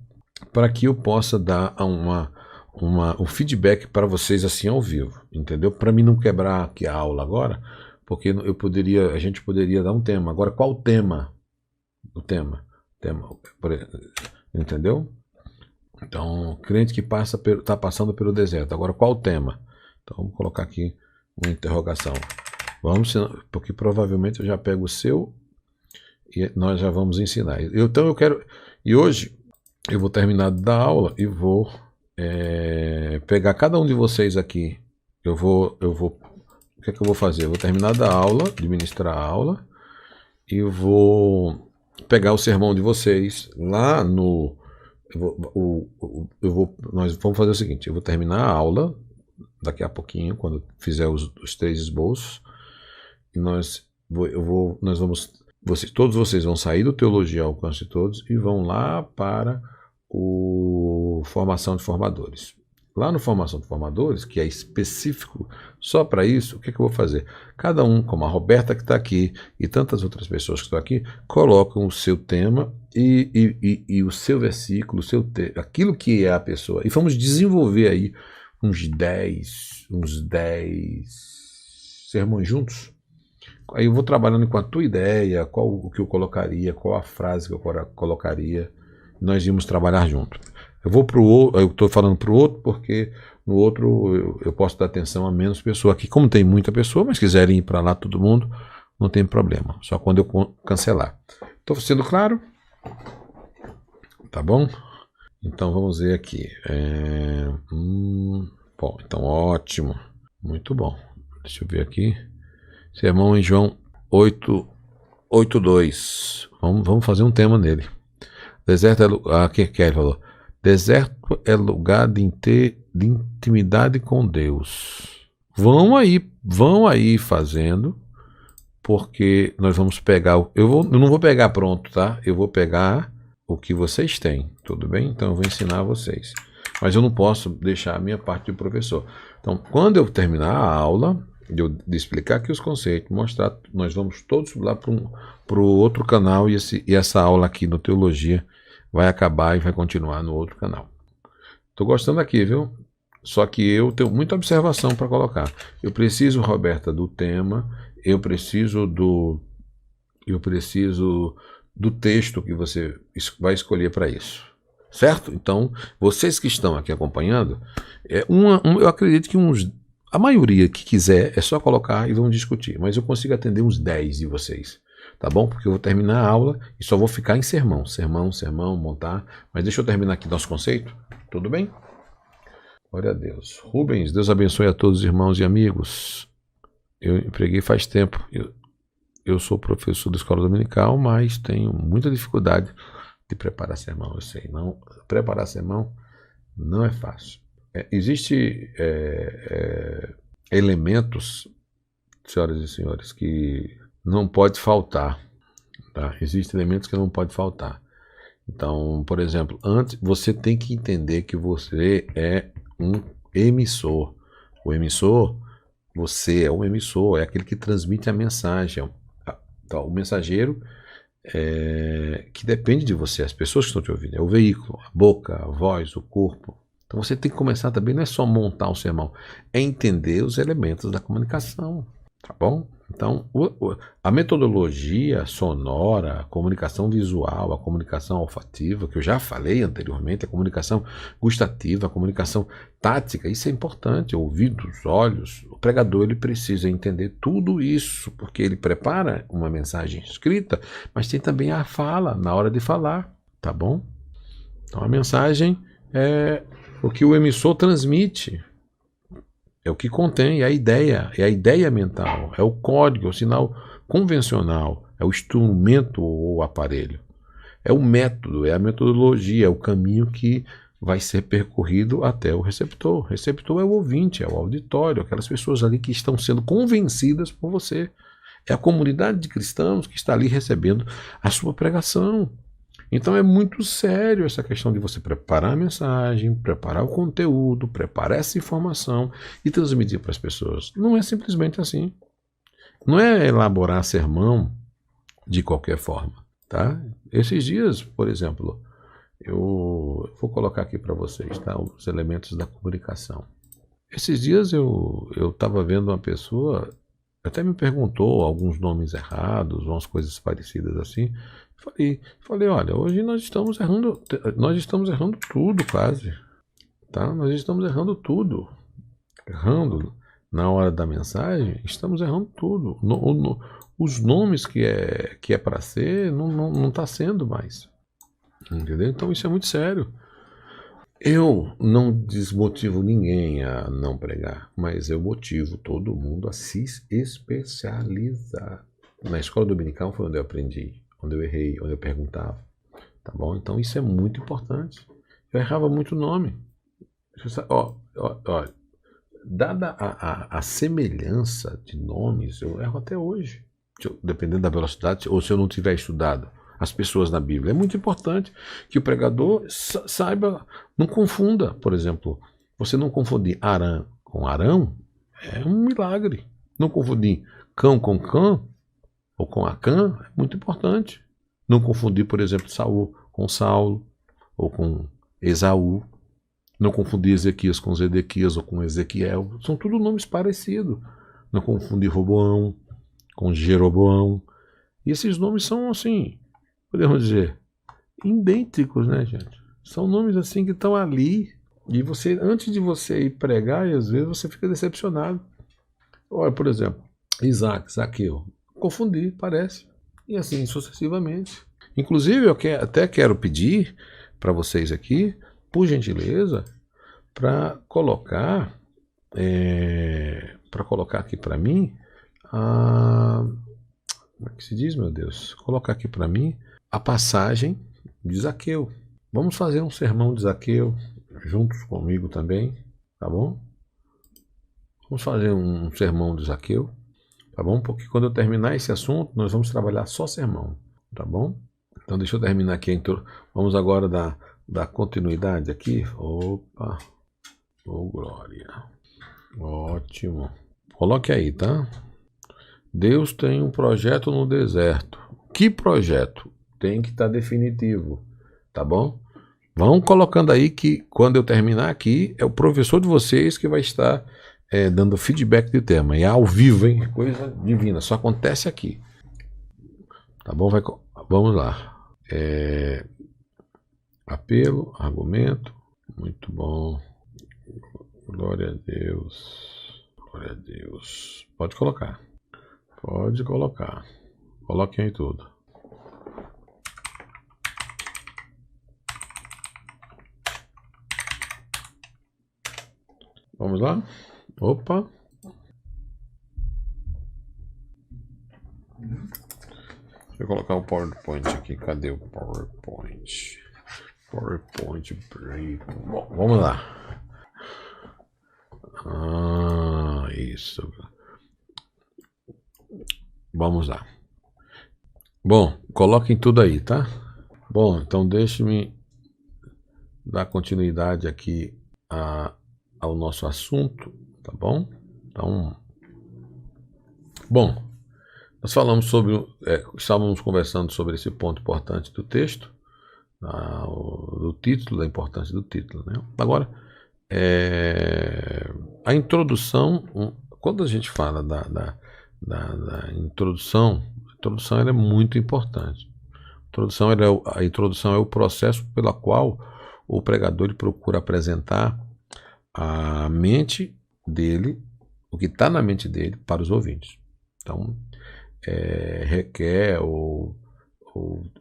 para que eu possa dar um feedback para vocês assim ao vivo, entendeu? Para mim não quebrar aqui a aula agora, porque a gente poderia dar um tema. Agora, qual o tema? O tema, entendeu? Então, crente que está passando pelo deserto. Agora, qual o tema? Então, vamos colocar aqui uma interrogação. Vamos, porque provavelmente eu já pego o seu e nós já vamos ensinar. Então, e hoje eu vou terminar da aula e vou pegar cada um de vocês aqui. O que é que eu vou fazer? Eu vou terminar da aula, de ministrar a aula, e vou pegar o sermão de vocês lá no... Nós vamos fazer o seguinte, eu vou terminar a aula daqui a pouquinho, quando fizer os 3 esboços, e todos vocês vão sair do Teologia ao Alcance de Todos e vão lá para o Formação de Formadores. Lá no Formação de Formadores, que é específico só para isso, o que é que eu vou fazer? Cada um, como a Roberta que está aqui e tantas outras pessoas que estão aqui, colocam o seu tema e o seu versículo, aquilo que é a pessoa. E vamos desenvolver aí uns 10 sermões juntos. Aí eu vou trabalhando com a tua ideia, o que eu colocaria, qual a frase que eu colocaria. Nós íamos trabalhar junto. Eu estou falando para o outro porque no outro eu posso dar atenção a menos pessoa. Aqui, como tem muita pessoa, mas quiserem ir para lá todo mundo, não tem problema. Só quando eu cancelar. Estou sendo claro? Tá bom? Então vamos ver aqui. Bom, então ótimo. Muito bom. Deixa eu ver aqui. Sermão em João 8:2. Vamos fazer um tema nele. Deserto aqui Kelly falou. Deserto é lugar de intimidade com Deus. Vão aí fazendo, porque nós vamos pegar. Eu não vou pegar pronto, tá? Eu vou pegar o que vocês têm, tudo bem? Então eu vou ensinar vocês. Mas eu não posso deixar a minha parte de professor. Então, quando eu terminar a aula, de explicar aqui os conceitos, mostrar, nós vamos todos lá para o outro canal e essa aula aqui no Teologia vai acabar e vai continuar no outro canal. Estou gostando aqui, viu? Só que eu tenho muita observação para colocar. Eu preciso, Roberta, do tema, eu preciso do texto que você vai escolher para isso. Certo? Então, vocês que estão aqui acompanhando, eu acredito que a maioria que quiser é só colocar e vamos discutir. Mas eu consigo atender uns 10 de vocês. Tá bom? Porque eu vou terminar a aula e só vou ficar em sermão, montar. Mas deixa eu terminar aqui nosso conceito. Tudo bem? Glória a Deus. Rubens, Deus abençoe a todos os irmãos e amigos. Eu empreguei faz tempo. Eu sou professor da escola dominical, mas tenho muita dificuldade de preparar sermão. Eu sei, não, preparar sermão não é fácil. Existem elementos, senhoras e senhores, que não pode faltar, tá? Existem elementos que não pode faltar. Então, por exemplo, antes você tem que entender que você é um emissor. Você é um emissor, é aquele que transmite a mensagem. Então, o mensageiro que depende de você, as pessoas que estão te ouvindo, é o veículo, a boca, a voz, o corpo. Então você tem que começar também, não é só montar um sermão, é entender os elementos da comunicação, tá bom? Então, a metodologia sonora, a comunicação visual, a comunicação olfativa, que eu já falei anteriormente, a comunicação gustativa, a comunicação tática, isso é importante, ouvidos, olhos. O pregador ele precisa entender tudo isso, porque ele prepara uma mensagem escrita, mas tem também a fala, na hora de falar, tá bom? Então, a mensagem é o que o emissor transmite. É o que contém, é a ideia mental, é o código, é o sinal convencional, é o instrumento ou aparelho. É o método, é a metodologia, é o caminho que vai ser percorrido até o receptor. O receptor é o ouvinte, é o auditório, aquelas pessoas ali que estão sendo convencidas por você. É a comunidade de cristãos que está ali recebendo a sua pregação. Então é muito sério essa questão de você preparar a mensagem, preparar o conteúdo, preparar essa informação e transmitir para as pessoas. Não é simplesmente assim. Não é elaborar sermão de qualquer forma, tá? Esses dias, por exemplo, Eu vou colocar aqui para vocês, tá? Os elementos da comunicação. Esses dias eu estava vendo uma pessoa, até me perguntou alguns nomes errados, umas coisas parecidas assim. Falei, olha, hoje nós estamos errando tudo quase, tá? Nós estamos errando tudo. Errando na hora da mensagem, estamos errando tudo. Os nomes que é para ser, não está sendo mais. Entendeu? Então isso é muito sério. Eu não desmotivo ninguém a não pregar, mas eu motivo todo mundo a se especializar. Na escola dominical foi onde eu aprendi, onde eu errei, onde eu perguntava. Tá bom? Então isso é muito importante. Eu errava muito nome. Olha, dada a semelhança de nomes, eu erro até hoje. Dependendo da velocidade, ou se eu não tiver estudado as pessoas na Bíblia. É muito importante que o pregador saiba, não confunda. Por exemplo, você não confundir Arã com Arão é um milagre. Não confundir cão com cã ou com Acã é muito importante. Não confundir, por exemplo, Saul com Saulo ou com Esaú. Não confundir Ezequias com Zedequias ou com Ezequiel. São tudo nomes parecidos. Não confundir Roboão com Jeroboão. E esses nomes são assim, podemos dizer, idênticos, né, gente? São nomes assim que estão ali e você, antes de você ir pregar, e às vezes você fica decepcionado. Olha, por exemplo, Isaac, Zaqueu. Confundi, parece. E assim sucessivamente. Inclusive, eu até quero pedir para vocês aqui, por gentileza, para colocar aqui para mim, como é que se diz, meu Deus? Colocar aqui para mim a passagem de Zaqueu. Vamos fazer um sermão de Zaqueu juntos comigo também, tá bom? Vamos fazer um sermão de Zaqueu, tá bom? Porque quando eu terminar esse assunto, nós vamos trabalhar só sermão, tá bom? Então deixa eu terminar aqui. Vamos agora dar continuidade aqui. Opa! Oh, glória! Ótimo! Coloque aí, tá? Deus tem um projeto no deserto. Que projeto? Tem que estar definitivo, tá bom? Vão colocando aí que quando eu terminar aqui, é o professor de vocês que vai estar dando feedback do tema. E é ao vivo, hein? Coisa divina, só acontece aqui. Tá bom? Vamos lá. Apelo, argumento, muito bom. Glória a Deus. Glória a Deus. Pode colocar. Pode colocar. Coloquem aí tudo. Vamos lá? Opa! Deixa eu colocar o PowerPoint aqui. Cadê o PowerPoint? PowerPoint break. Bom, vamos lá. Isso. Vamos lá. Bom, coloquem tudo aí, tá? Bom, então deixe-me dar continuidade aqui ao nosso assunto, tá bom? Então, bom, nós falamos estávamos conversando sobre esse ponto importante do texto, do título, da importância do título, né? Agora, a introdução, quando a gente fala da introdução, a introdução ela é muito importante. A introdução é o processo pelo qual o pregador ele procura apresentar a mente dele, o que está na mente dele para os ouvintes. Então, requer ou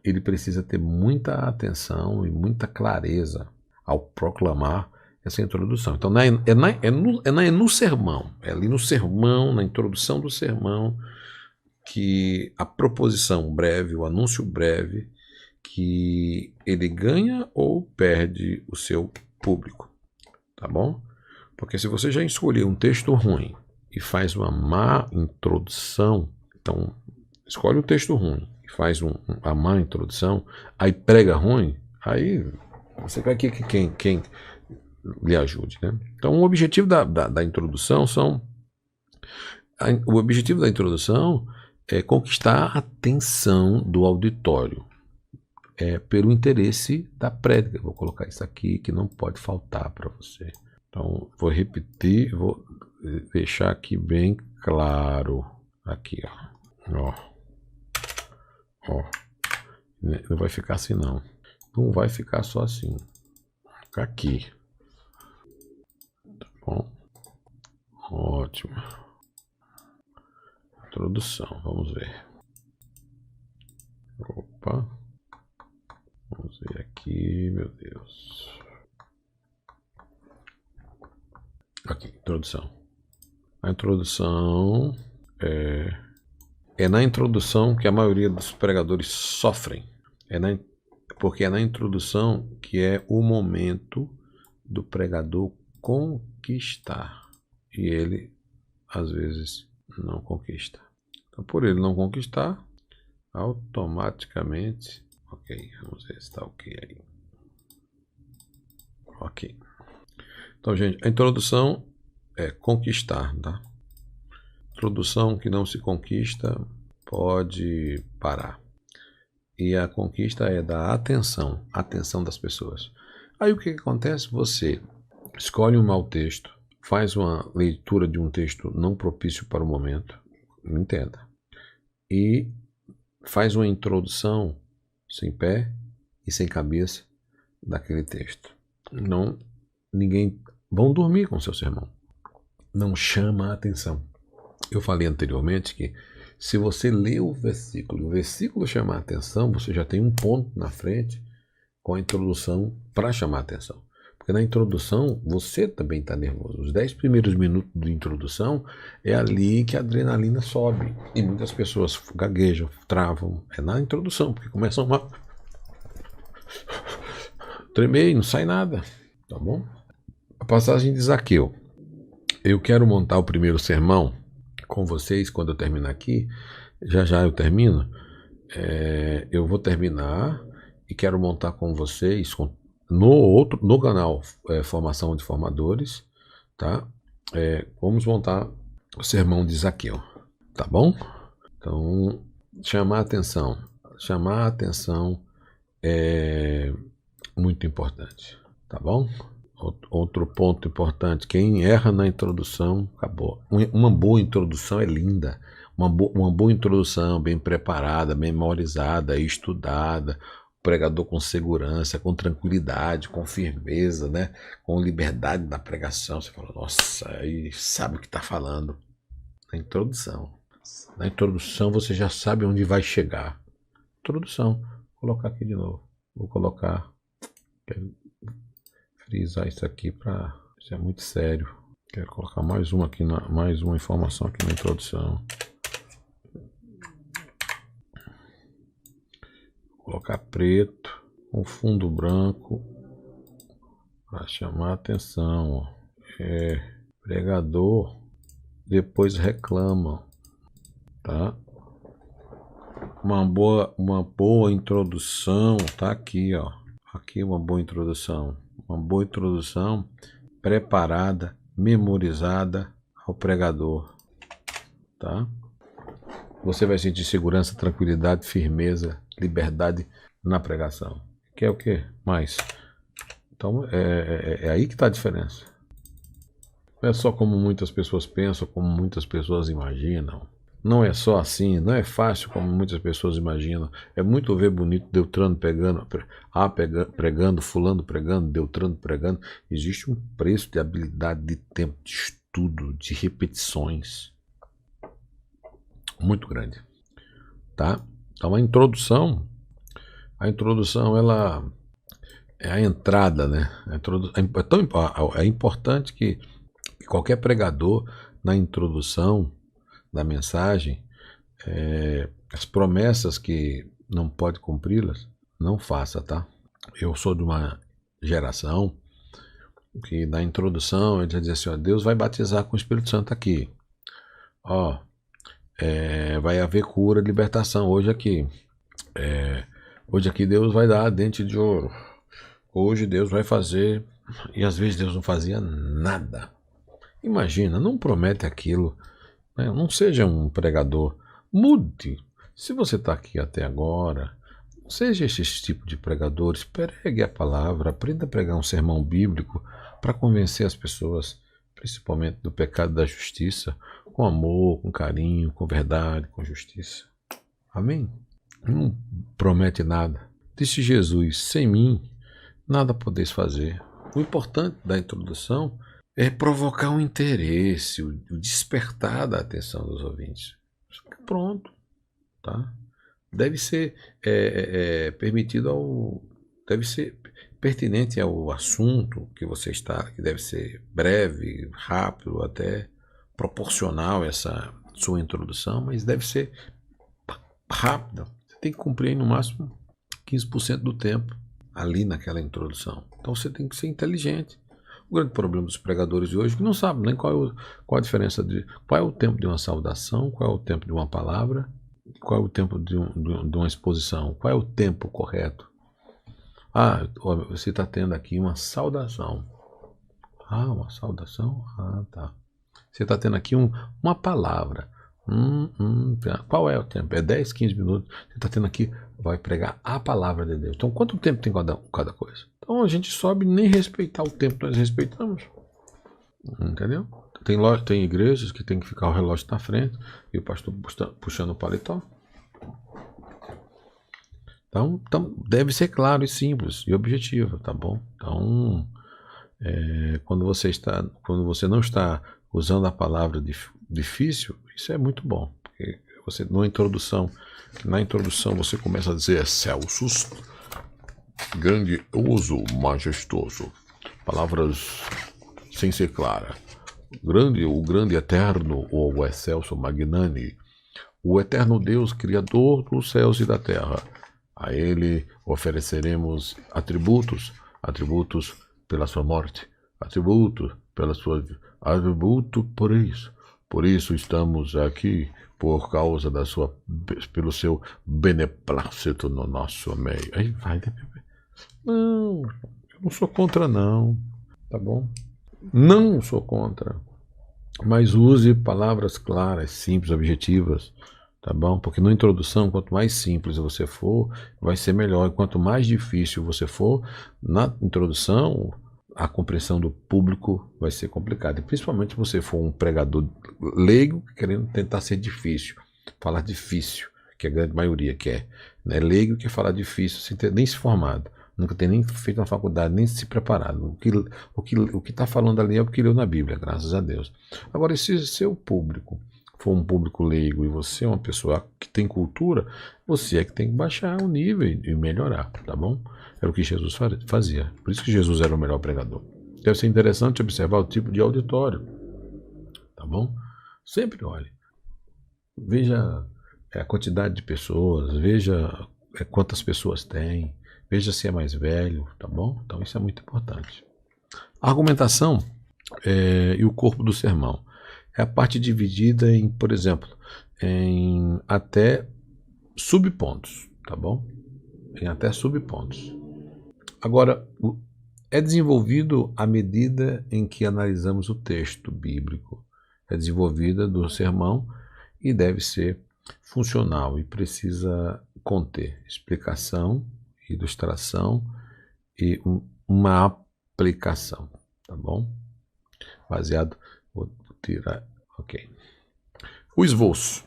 ele precisa ter muita atenção e muita clareza ao proclamar essa introdução. Então, é no sermão, é ali no sermão, na introdução do sermão, que a proposição breve, o anúncio breve, que ele ganha ou perde o seu público, tá bom? Porque se você já escolher um texto ruim e faz uma má introdução, então escolhe um texto ruim e faz uma má introdução, aí prega ruim, aí você vai querer que quem lhe ajude, né? Então o objetivo da introdução é conquistar a atenção do auditório. pelo interesse da prédica. Eu vou colocar isso aqui que não pode faltar para você. Então, vou repetir, vou deixar aqui bem claro. Aqui, ó. Ó. Não vai ficar assim, não. Não vai ficar só assim. Vai ficar aqui. Tá bom? Ótimo. Introdução, vamos ver. Opa. Vamos ver aqui, meu Deus. Aqui, introdução. A introdução é na introdução que a maioria dos pregadores sofrem. Porque é na introdução que é o momento do pregador conquistar. E ele, às vezes, não conquista. Então, por ele não conquistar, automaticamente... Ok, vamos ver se está ok aí. Ok. Então, gente, a introdução é conquistar, tá? Introdução que não se conquista pode parar. E a conquista é da atenção das pessoas. Aí o que acontece? Você escolhe um mau texto, faz uma leitura de um texto não propício para o momento, entenda, e faz uma introdução sem pé e sem cabeça daquele texto. Não, ninguém... Vão dormir com seu sermão. Não chama a atenção. Eu falei anteriormente que se você lê o versículo chamar a atenção, você já tem um ponto na frente com a introdução para chamar a atenção. Porque na introdução, você também está nervoso. Os 10 primeiros minutos de introdução é ali que a adrenalina sobe. E muitas pessoas gaguejam, travam. É na introdução, porque começam a tremer e não sai nada. Tá bom? A passagem de Zaqueu. Eu quero montar o primeiro sermão com vocês quando eu terminar aqui. Já eu termino. Eu vou terminar e quero montar com vocês no canal Formação de Formadores, tá? Vamos montar o sermão de Zaqueu, tá bom? Então, chamar a atenção é muito importante, tá bom? Outro ponto importante, quem erra na introdução, acabou. Uma boa introdução é linda, uma boa introdução, bem preparada, memorizada, estudada, o pregador com segurança, com tranquilidade, com firmeza, né? Com liberdade na pregação. Você fala, nossa, aí sabe o que está falando. Na introdução você já sabe onde vai chegar. Introdução, vou colocar aqui de novo. Vou colocar... frisar isso aqui para... Isso é muito sério. Quero colocar mais uma informação aqui na introdução. Vou colocar preto com fundo branco para chamar a atenção. Pregador depois reclama, tá? Uma boa introdução tá aqui, ó. Aqui uma boa introdução. Uma boa introdução preparada, memorizada ao pregador, tá? Você vai sentir segurança, tranquilidade, firmeza, liberdade na pregação. Quer o quê? Mais. Então, é aí que está a diferença. Não é só como muitas pessoas pensam, como muitas pessoas imaginam. Não é só assim, não é fácil como muitas pessoas imaginam. É muito ver bonito Deltrano pregando, fulano pregando, Deltrano pregando. Existe um preço de habilidade, de tempo, de estudo, de repetições muito grande, tá? Então a introdução ela é a entrada, né? É importante que qualquer pregador na introdução da mensagem, as promessas que não pode cumpri-las, não faça, tá? Eu sou de uma geração que na introdução ele já dizia assim, ó, Deus vai batizar com o Espírito Santo aqui, ó, vai haver cura, libertação hoje aqui, Deus vai dar dente de ouro, hoje Deus vai fazer, e às vezes Deus não fazia nada. Imagina, não promete aquilo, né? Não seja um pregador, mude. Se você está aqui até agora, seja esse tipo de pregadores, pregue a palavra, aprenda a pregar um sermão bíblico para convencer as pessoas, principalmente do pecado e da justiça, com amor, com carinho, com verdade, com justiça. Amém? Não promete nada. Disse Jesus: sem mim, nada podeis fazer. O importante da introdução é provocar um interesse, o despertar da atenção dos ouvintes. Pronto, tá? Deve ser deve ser pertinente ao assunto que você está, que deve ser breve, rápido, até proporcional essa sua introdução, mas deve ser rápida. Você tem que cumprir no máximo 15% do tempo ali naquela introdução. Então você tem que ser inteligente. O grande problema dos pregadores de hoje é que não sabem nem qual a diferença qual é o tempo de uma saudação, qual é o tempo de uma palavra, qual é o tempo de uma exposição, qual é o tempo correto. Ah, você está tendo aqui uma saudação. Ah, uma saudação? Ah, tá. Você está tendo aqui uma palavra. Qual é o tempo? É 10, 15 minutos. Você está tendo aqui, vai pregar a palavra de Deus. Então, quanto tempo tem cada coisa? Então, a gente sobe nem respeitar o tempo, nós respeitamos. Entendeu? Tem igrejas que tem que ficar o relógio na frente e o pastor puxando o paletó. Então, deve ser claro e simples e objetivo, tá bom? Então, quando você não está usando a palavra difícil, isso é muito bom, porque você na introdução você começa a dizer excelsus, grandioso, majestoso, palavras sem ser clara, o grande eterno, ou o excelso magnani, o eterno Deus, criador dos céus e da terra. A ele ofereceremos atributos pela sua morte, atributo por isso estamos aqui, por causa pelo seu beneplácito no nosso meio. Aí vai, não, eu não sou contra não, tá bom? Não sou contra, mas use palavras claras, simples, objetivas, tá bom? Porque na introdução, quanto mais simples você for, vai ser melhor. E quanto mais difícil você for, na introdução, a compreensão do público vai ser complicada. E principalmente se você for um pregador leigo, querendo tentar ser difícil, falar difícil, que a grande maioria quer. Né? Leigo quer falar difícil, sem ter nem se formado, nunca ter nem feito uma faculdade, nem se preparado. O que está falando ali é o que leu na Bíblia, graças a Deus. Agora, se seu público for um público leigo e você é uma pessoa que tem cultura, você é que tem que baixar o nível e melhorar, tá bom? Era o que Jesus fazia. Por isso que Jesus era o melhor pregador. Deve ser interessante observar o tipo de auditório, tá bom? Sempre olhe. Veja a quantidade de pessoas, veja quantas pessoas tem, veja se é mais velho, tá bom? Então isso é muito importante. A argumentação e o corpo do sermão é a parte dividida em, por exemplo, em até subpontos, tá bom? Em até subpontos. Agora, é desenvolvido à medida em que analisamos o texto bíblico. É desenvolvida do sermão e deve ser funcional e precisa conter explicação, ilustração e uma aplicação, tá bom? Baseado, vou tirar, ok. O esboço.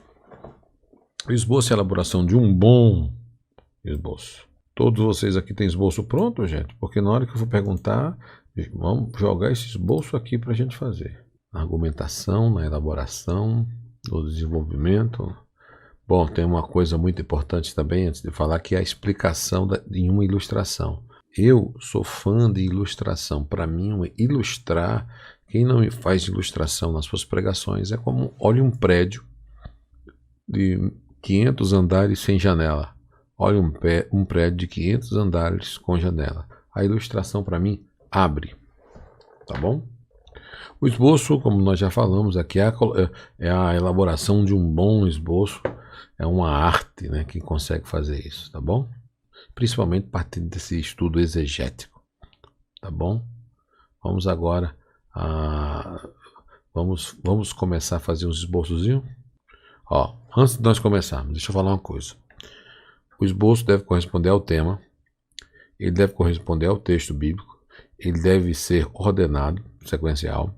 O esboço é a elaboração de um bom esboço. Todos vocês aqui têm esboço pronto, gente? Porque na hora que eu for perguntar, vamos jogar esse esboço aqui para a gente fazer. Na argumentação, na elaboração, no desenvolvimento. Bom, tem uma coisa muito importante também, antes de falar, que é a explicação em uma ilustração. Eu sou fã de ilustração. Para mim, ilustrar, quem não faz ilustração nas suas pregações é como, olha um prédio de 500 andares sem janela. Olha um prédio de 500 andares com janela. A ilustração, para mim, abre. Tá bom? O esboço, como nós já falamos aqui, é a elaboração de um bom esboço. É uma arte, né, quem consegue fazer isso, tá bom? Principalmente partindo desse estudo exegético. Tá bom? Vamos agora vamos começar a fazer uns esboçozinhos. Ó, antes de nós começarmos, deixa eu falar uma coisa. O esboço deve corresponder ao tema, ele deve corresponder ao texto bíblico, ele deve ser ordenado, sequencial,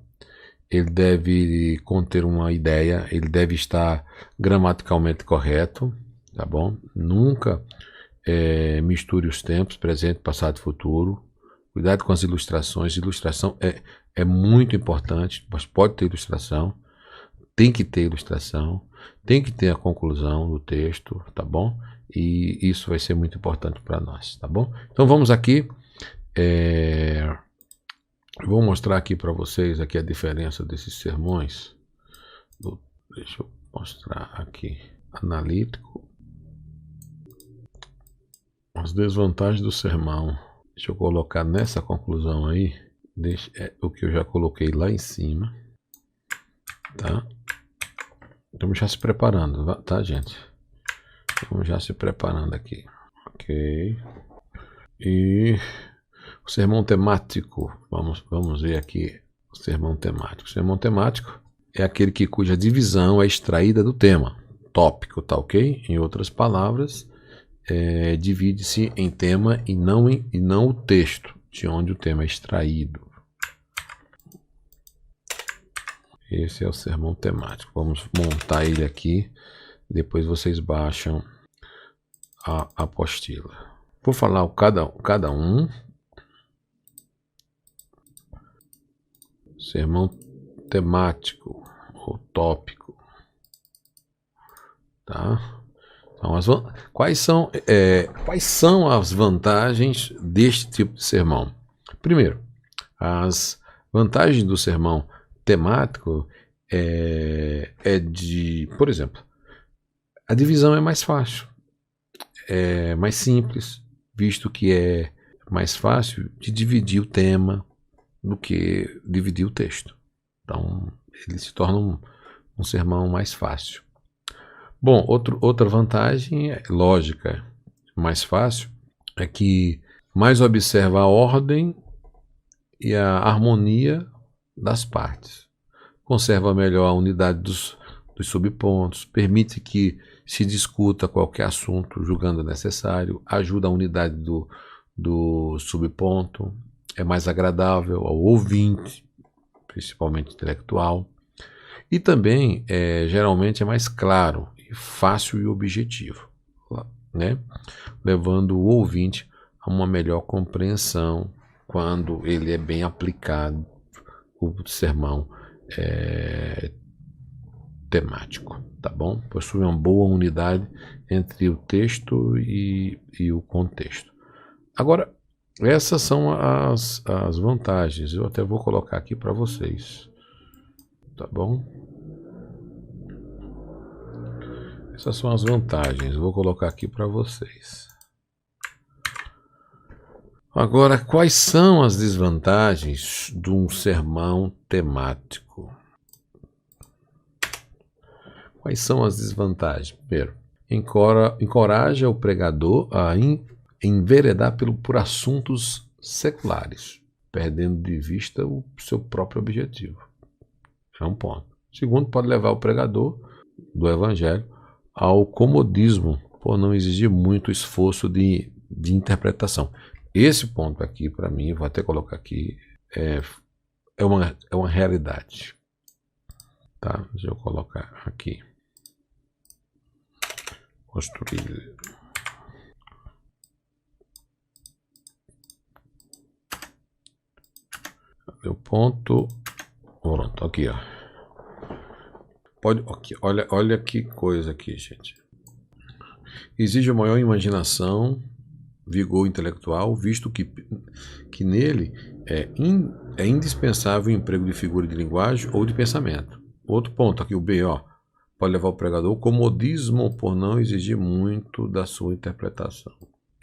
ele deve conter uma ideia, ele deve estar gramaticalmente correto, tá bom? Nunca misture os tempos, presente, passado e futuro. Cuidado com as ilustrações. Ilustração é muito importante, mas pode ter ilustração, tem que ter ilustração, tem que ter a conclusão do texto, tá bom? E isso vai ser muito importante para nós, tá bom? Então vamos aqui, vou mostrar aqui para vocês aqui a diferença desses sermões. Deixa eu mostrar aqui, analítico, as desvantagens do sermão. Deixa eu colocar nessa conclusão aí, o que eu já coloquei lá em cima, tá? Estamos já se preparando, tá, gente? Estamos já se preparando aqui, ok? E o sermão temático, vamos ver aqui o sermão temático. O sermão temático é aquele cuja divisão é extraída do tema, tópico, tá ok? Em outras palavras, divide-se em tema e não o texto, de onde o tema é extraído. Esse é o sermão temático. Vamos montar ele aqui, depois vocês baixam a apostila. Vou falar cada um. Sermão temático ou tópico, tá? Então, quais são as vantagens deste tipo de sermão? Primeiro, as vantagens do sermão temático por exemplo, a divisão é mais fácil, é mais simples, visto que é mais fácil de dividir o tema do que dividir o texto. Então, ele se torna um sermão mais fácil. Bom, outra vantagem lógica mais fácil é que mais observa a ordem e a harmonia das partes. Conserva melhor a unidade dos subpontos, permite que se discuta qualquer assunto julgando necessário, ajuda a unidade do subponto, é mais agradável ao ouvinte, principalmente intelectual, e também geralmente é mais claro, fácil e objetivo, né? Levando o ouvinte a uma melhor compreensão quando ele é bem aplicado, o sermão temático, tá bom? Possui uma boa unidade entre o texto e o contexto. Agora, essas são as vantagens, eu até vou colocar aqui para vocês, tá bom? Essas são as vantagens, eu vou colocar aqui para vocês. Agora, quais são as desvantagens de um sermão temático? Quais são as desvantagens? Primeiro, encoraja o pregador a enveredar por assuntos seculares, perdendo de vista o seu próprio objetivo. É um ponto. Segundo, pode levar o pregador do evangelho ao comodismo, por não exigir muito esforço de interpretação. Esse ponto aqui, para mim, vou até colocar aqui, é uma realidade. Tá? Deixa eu colocar aqui. Construir. Cadê o ponto? Pronto, aqui, ó. Olha que coisa aqui, gente. Exige maior imaginação, vigor intelectual, visto que nele é indispensável o emprego de figura de linguagem ou de pensamento. Outro ponto aqui, o B, ó, pode levar o pregador ao comodismo por não exigir muito da sua interpretação.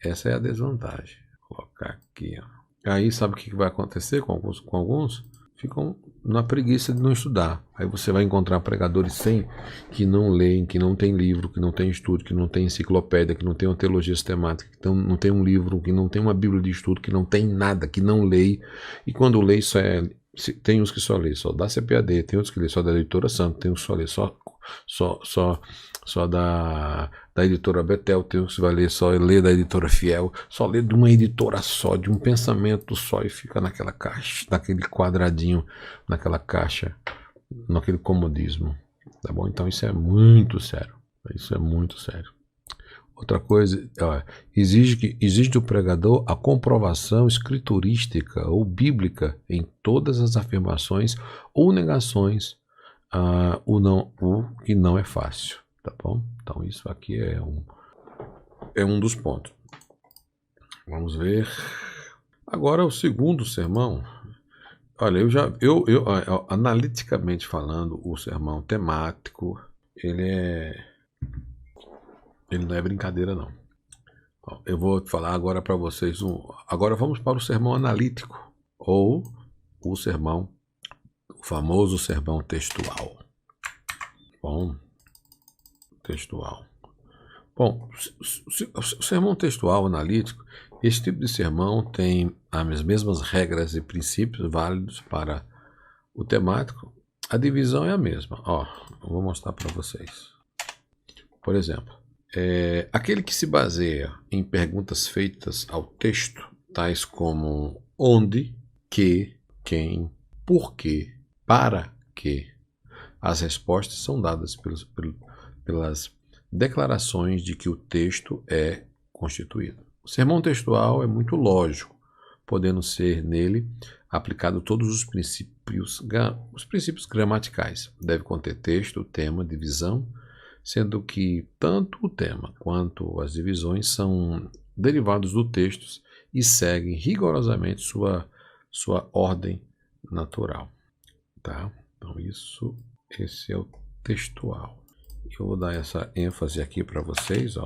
Essa é a desvantagem. Vou colocar aqui, ó. Aí sabe o que vai acontecer com alguns? Ficam na preguiça de não estudar. Aí você vai encontrar pregadores que não leem, que não tem livro, que não tem estudo, que não tem enciclopédia, que não tem uma teologia sistemática, que não tem um livro, que não tem uma bíblia de estudo, que não tem nada, que não lê. E quando lê, tem uns que só lê só da CPAD, tem outros que lê só da Editora Santo, tem uns que só lê só só da editora Betel, tem uns que vai ler só ler da editora Fiel, só ler de uma editora só, de um pensamento só, e fica naquela caixa, naquele quadradinho, naquela caixa, naquele comodismo, tá bom? Então isso é muito sério, isso é muito sério. Outra coisa, exige do pregador a comprovação escriturística ou bíblica em todas as afirmações ou negações, o que não é fácil, tá bom? Então isso aqui é um dos pontos. Vamos ver. Agora o segundo sermão. Olha, analiticamente falando, o sermão temático, ele não é brincadeira, não. Eu vou falar agora para vocês. Agora vamos para o sermão analítico, ou o famoso sermão textual. Bom, textual. Bom, o sermão textual analítico, esse tipo de sermão tem as mesmas regras e princípios válidos para o temático. A divisão é a mesma. Eu vou mostrar para vocês. Por exemplo, aquele que se baseia em perguntas feitas ao texto, tais como onde, que, quem, por quê, para quê. As respostas são dadas pelas declarações de que o texto é constituído. O sermão textual é muito lógico, podendo ser nele aplicado todos os princípios gramaticais. Deve conter texto, tema, divisão, sendo que tanto o tema quanto as divisões são derivados do texto e seguem rigorosamente sua ordem natural. Tá? Então esse é o textual. Eu vou dar essa ênfase aqui para vocês,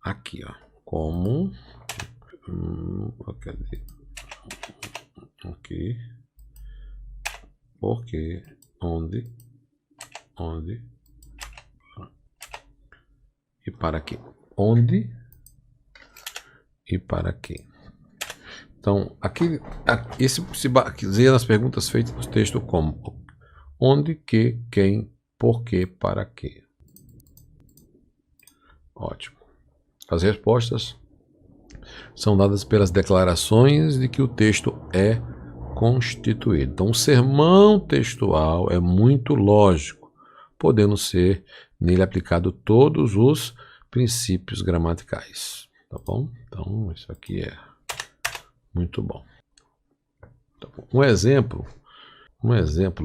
aqui, como aqui, porque, onde e para quê. Onde e para quê. Então, esse se baseia nas perguntas feitas no texto como onde, que, quem, por quê, para quê. Ótimo. As respostas são dadas pelas declarações de que o texto é constituído. Então, o sermão textual é muito lógico, podendo ser nele aplicado todos os princípios gramaticais. Tá bom? Então, isso aqui é muito bom. Tá bom. Um exemplo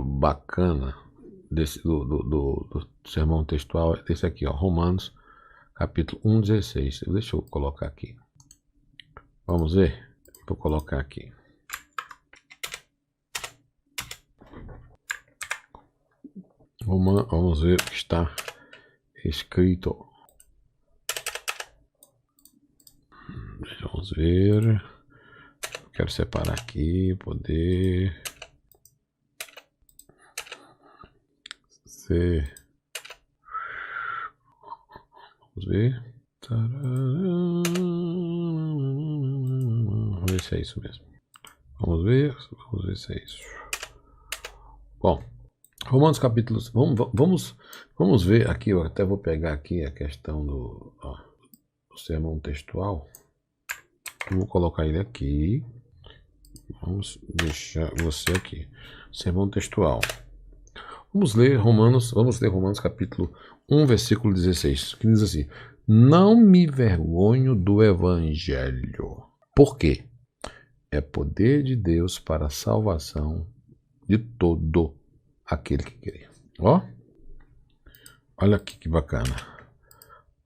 bacana do sermão textual é esse aqui, Romanos, capítulo 1:16. Deixa eu colocar aqui. Vamos ver? Vou colocar aqui. Vamos ver o que está escrito. Vamos ver. Quero separar aqui, poder ser. Vamos ver. Vamos ver se é isso mesmo. Vamos ver se é isso. Bom, Romanos capítulos. Vamos ver aqui. Eu até vou pegar aqui a questão do sermão textual. Eu vou colocar ele aqui. Vamos deixar você aqui. Sermão textual. Vamos ler Romanos capítulo 1, versículo 16, que diz assim: não me vergonho do evangelho. Por quê? É poder de Deus para a salvação de todo aquele que crê. Olha aqui que bacana.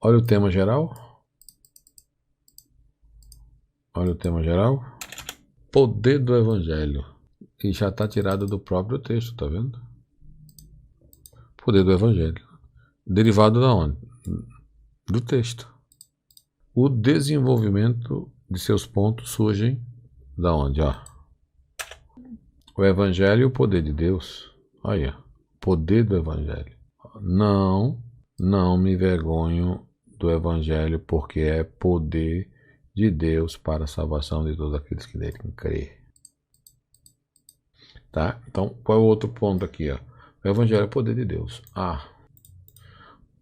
Olha o tema geral. Poder do evangelho. E já está tirado do próprio texto, tá vendo? Poder do evangelho. Derivado da onde? Do texto. O desenvolvimento de seus pontos surgem da onde? O evangelho e o poder de Deus. Olha, poder do evangelho. Não me vergonho do evangelho, porque é poder de Deus para a salvação de todos aqueles que nele crê. Tá? Então, qual é o outro ponto aqui? O Evangelho é poder de Deus.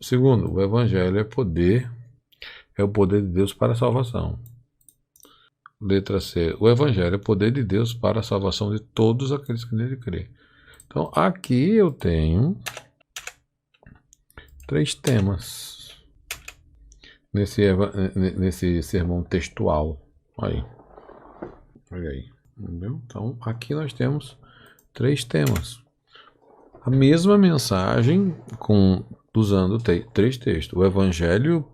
Segundo, o Evangelho é o poder de Deus para a salvação. Letra C, o Evangelho é o poder de Deus para a salvação de todos aqueles que nele crêem. Então, aqui eu tenho 3 temas nesse sermão textual. Olha aí. Entendeu? Então, aqui nós temos 3 temas. A mesma mensagem usando 3 textos. O Evangelho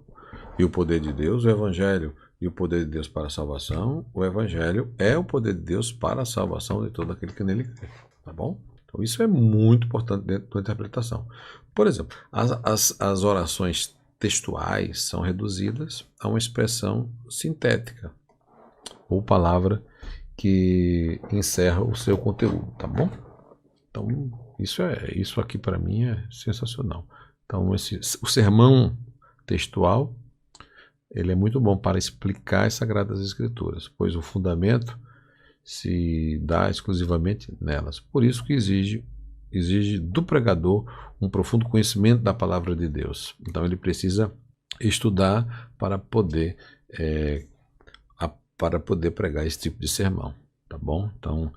e o poder de Deus, o Evangelho e o poder de Deus para a salvação, o Evangelho é o poder de Deus para a salvação de todo aquele que nele crê. Tá bom? Então isso é muito importante dentro da interpretação. Por exemplo, as orações textuais são reduzidas a uma expressão sintética, ou palavra que encerra o seu conteúdo, tá bom? Então isso aqui para mim é sensacional. Então o sermão textual ele é muito bom para explicar as Sagradas Escrituras, pois o fundamento se dá exclusivamente nelas. Por isso que exige do pregador um profundo conhecimento da palavra de Deus. Então ele precisa estudar para poder pregar esse tipo de sermão, tá bom? Então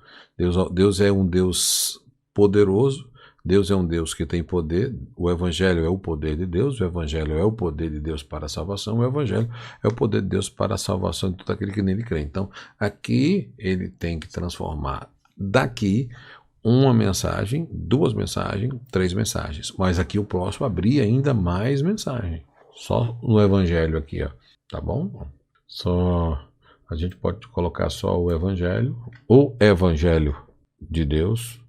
Deus é um Deus poderoso. Deus é um Deus que tem poder, o Evangelho é o poder de Deus, o Evangelho é o poder de Deus para a salvação, o Evangelho é o poder de Deus para a salvação de todo aquele que nele crê. Então, aqui ele tem que transformar daqui uma mensagem, 2 mensagens, 3 mensagens. Mas aqui o próximo abrir ainda mais mensagem. Só no Evangelho aqui, ó. Tá bom? A gente pode colocar só o Evangelho de Deus,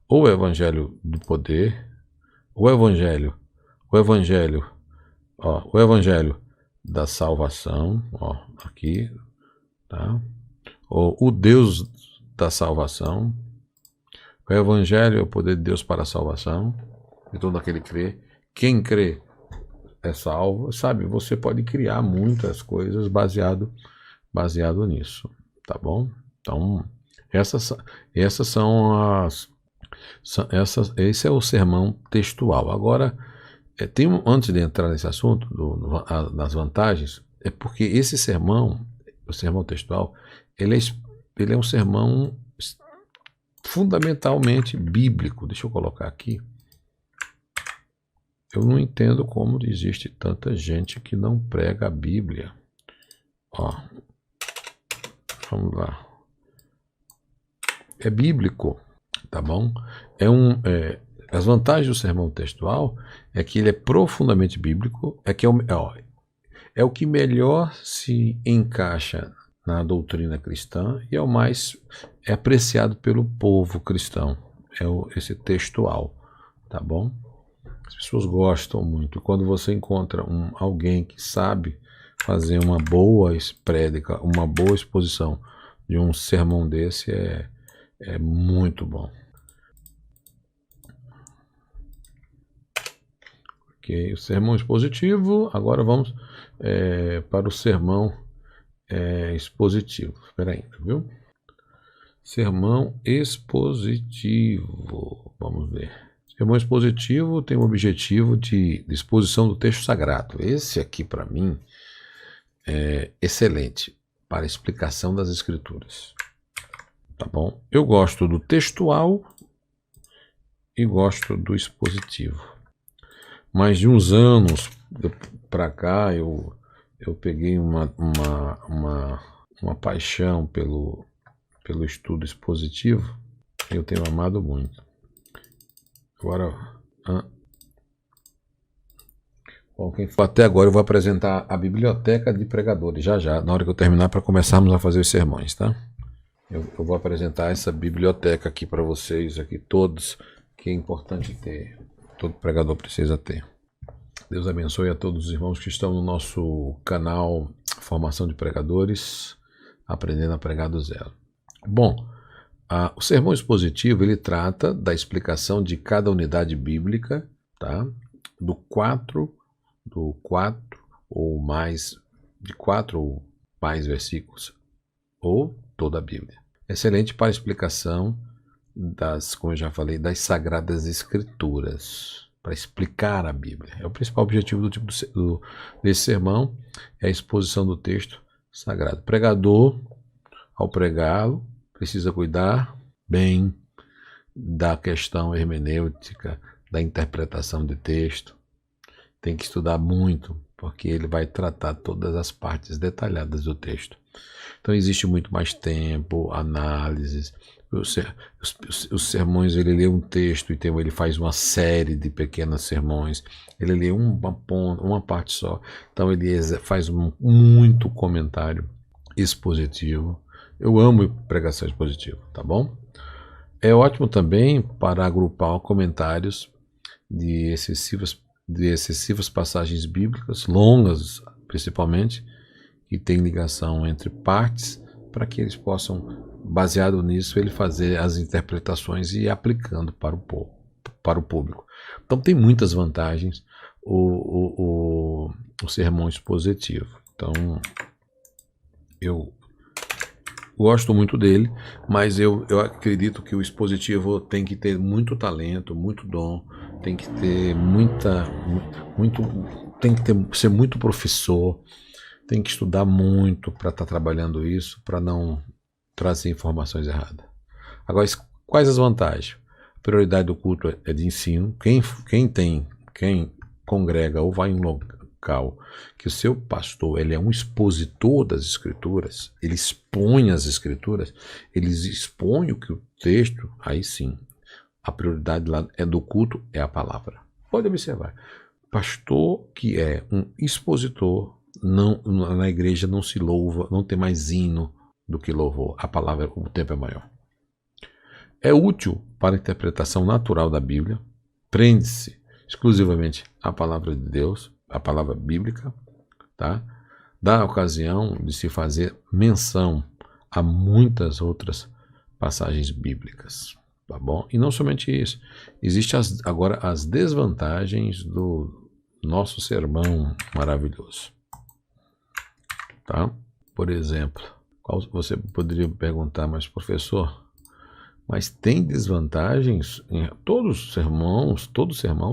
ou o Evangelho do poder, o Evangelho da salvação, ó, aqui, tá? Ou o Deus da salvação, o Evangelho é o poder de Deus para a salvação, de todo aquele que crê. Quem crê é salvo, sabe? Você pode criar muitas coisas baseado nisso, tá bom? Então, essas são esse é o sermão textual. Agora, antes de entrar nesse assunto, das vantagens, é porque esse sermão, o sermão textual, ele é um sermão fundamentalmente bíblico. Deixa eu colocar aqui. Eu não entendo como existe tanta gente que não prega a Bíblia. Ó, vamos lá. É bíblico. Tá bom? As vantagens do sermão textual é que ele é profundamente bíblico, é o que melhor se encaixa na doutrina cristã e é apreciado pelo povo cristão. Esse textual, tá bom? As pessoas gostam muito. Quando você encontra alguém que sabe fazer uma boa prédica, uma boa exposição de um sermão desse, é muito bom. Ok, o sermão expositivo. Agora vamos para o sermão expositivo. Espera aí, viu? Sermão expositivo. Vamos ver. Sermão expositivo tem o objetivo de exposição do texto sagrado. Esse aqui, para mim, é excelente para a explicação das Escrituras. Tá bom? Eu gosto do textual e gosto do expositivo. Mas de uns anos para cá eu peguei uma paixão pelo estudo expositivo. Eu tenho amado muito. Agora, bom, até agora eu vou apresentar a biblioteca de pregadores já, na hora que eu terminar, para começarmos a fazer os sermões, tá? Eu vou apresentar essa biblioteca aqui para vocês, aqui todos, que é importante ter, todo pregador precisa ter. Deus abençoe a todos os irmãos que estão no nosso canal Formação de Pregadores, Aprendendo a Pregar do Zero. Bom, o sermão expositivo, ele trata da explicação de cada unidade bíblica, tá? De 4 ou mais versículos, ou toda a Bíblia. Excelente para a explicação como eu já falei, das Sagradas Escrituras, para explicar a Bíblia. É o principal objetivo desse sermão, é a exposição do texto sagrado. O pregador, ao pregá-lo, precisa cuidar bem da questão hermenêutica, da interpretação de texto. Tem que estudar muito, porque ele vai tratar todas as partes detalhadas do texto. Então existe muito mais tempo, análises. Os sermões, ele lê um texto e ele faz uma série de pequenos sermões. Ele lê uma parte só. Então ele faz muito comentário expositivo. Eu amo pregação expositiva, tá bom? É ótimo também para agrupar comentários de excessivas passagens bíblicas, longas principalmente, que tem ligação entre partes, para que eles possam, baseado nisso, ele fazer as interpretações e ir aplicando para o público. Então tem muitas vantagens o sermão expositivo. Então eu gosto muito dele, mas eu acredito que o expositivo tem que ter muito talento, muito dom, tem que ter ser muito professor, tem que estudar muito para estar trabalhando isso, para não trazer informações erradas. Agora, quais as vantagens? A prioridade do culto é de ensino. Quem congrega ou vai em um local que o seu pastor ele é um expositor das Escrituras, ele expõe as Escrituras, eles expõem o que o texto, aí sim, a prioridade lá do culto é a palavra. Pode observar. Pastor que é um expositor, na igreja não se louva, não tem mais hino do que louvor. A palavra, o tempo é maior. É útil para a interpretação natural da Bíblia. Prende-se exclusivamente à palavra de Deus, a palavra bíblica, tá? Dá a ocasião de se fazer menção a muitas outras passagens bíblicas, tá bom? E não somente isso. Existem agora as desvantagens do nosso sermão maravilhoso. Tá? Por exemplo, você poderia perguntar, mas professor, mas tem desvantagens? Todo sermão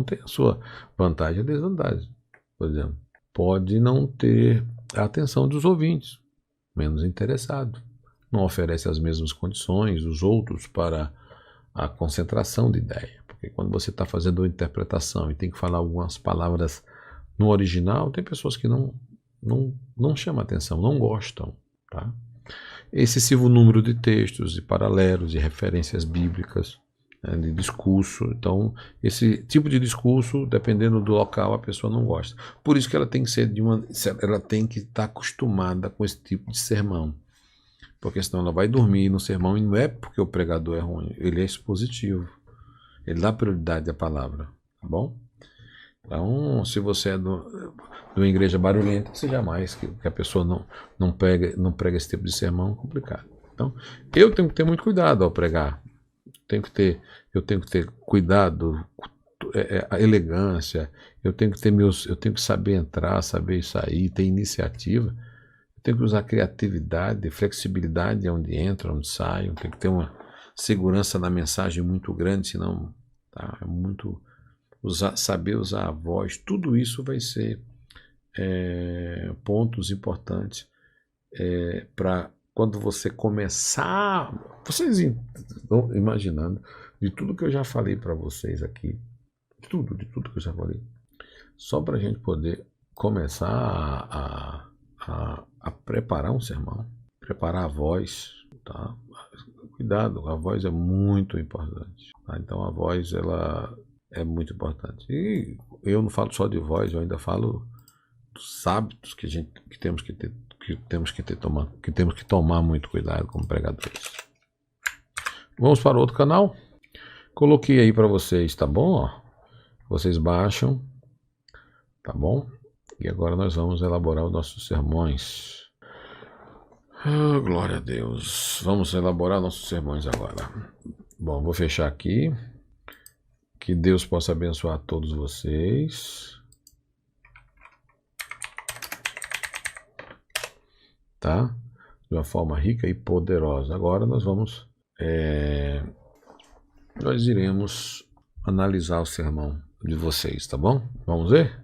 tem a sua vantagem e desvantagem. Por exemplo, pode não ter a atenção dos ouvintes, menos interessados. Não oferece as mesmas condições dos outros para a concentração de ideia. Porque quando você está fazendo uma interpretação e tem que falar algumas palavras no original, tem pessoas que não chama atenção, não gostam, tá? Excessivo número de textos, de paralelos, de referências bíblicas, né, de discurso. Então, esse tipo de discurso, dependendo do local, a pessoa não gosta. Por isso que ela tem que ela tem que estar acostumada com esse tipo de sermão, porque senão ela vai dormir no sermão e não é porque o pregador é ruim, ele é expositivo, ele dá prioridade à palavra, tá bom? Então, se você é de uma igreja barulhenta, você jamais que a pessoa não prega esse tipo de sermão, é complicado. Então, eu tenho que ter muito cuidado ao pregar. Eu tenho que ter cuidado, a elegância. Eu tenho que saber entrar, saber sair, ter iniciativa. Eu tenho que usar criatividade, flexibilidade onde entra, onde sai. Eu tenho que ter uma segurança na mensagem muito grande, senão é muito saber usar a voz, tudo isso vai ser pontos importantes para quando você começar. Vocês estão imaginando de tudo que eu já falei para vocês aqui, de tudo que eu já falei, só para a gente poder começar a preparar um sermão, preparar a voz, tá? Cuidado, a voz é muito importante, tá? Então a voz ela é muito importante. E eu não falo só de voz, eu ainda falo dos hábitos que temos que tomar muito cuidado como pregadores. Vamos para outro canal. Coloquei aí para vocês, tá bom? Ó, vocês baixam, tá bom? E agora nós vamos elaborar os nossos sermões. Oh, glória a Deus. Vamos elaborar nossos sermões agora. Bom, vou fechar aqui. Que Deus possa abençoar todos vocês. Tá? De uma forma rica e poderosa. Agora nós vamos nós iremos analisar o sermão de vocês, tá bom? Vamos ver?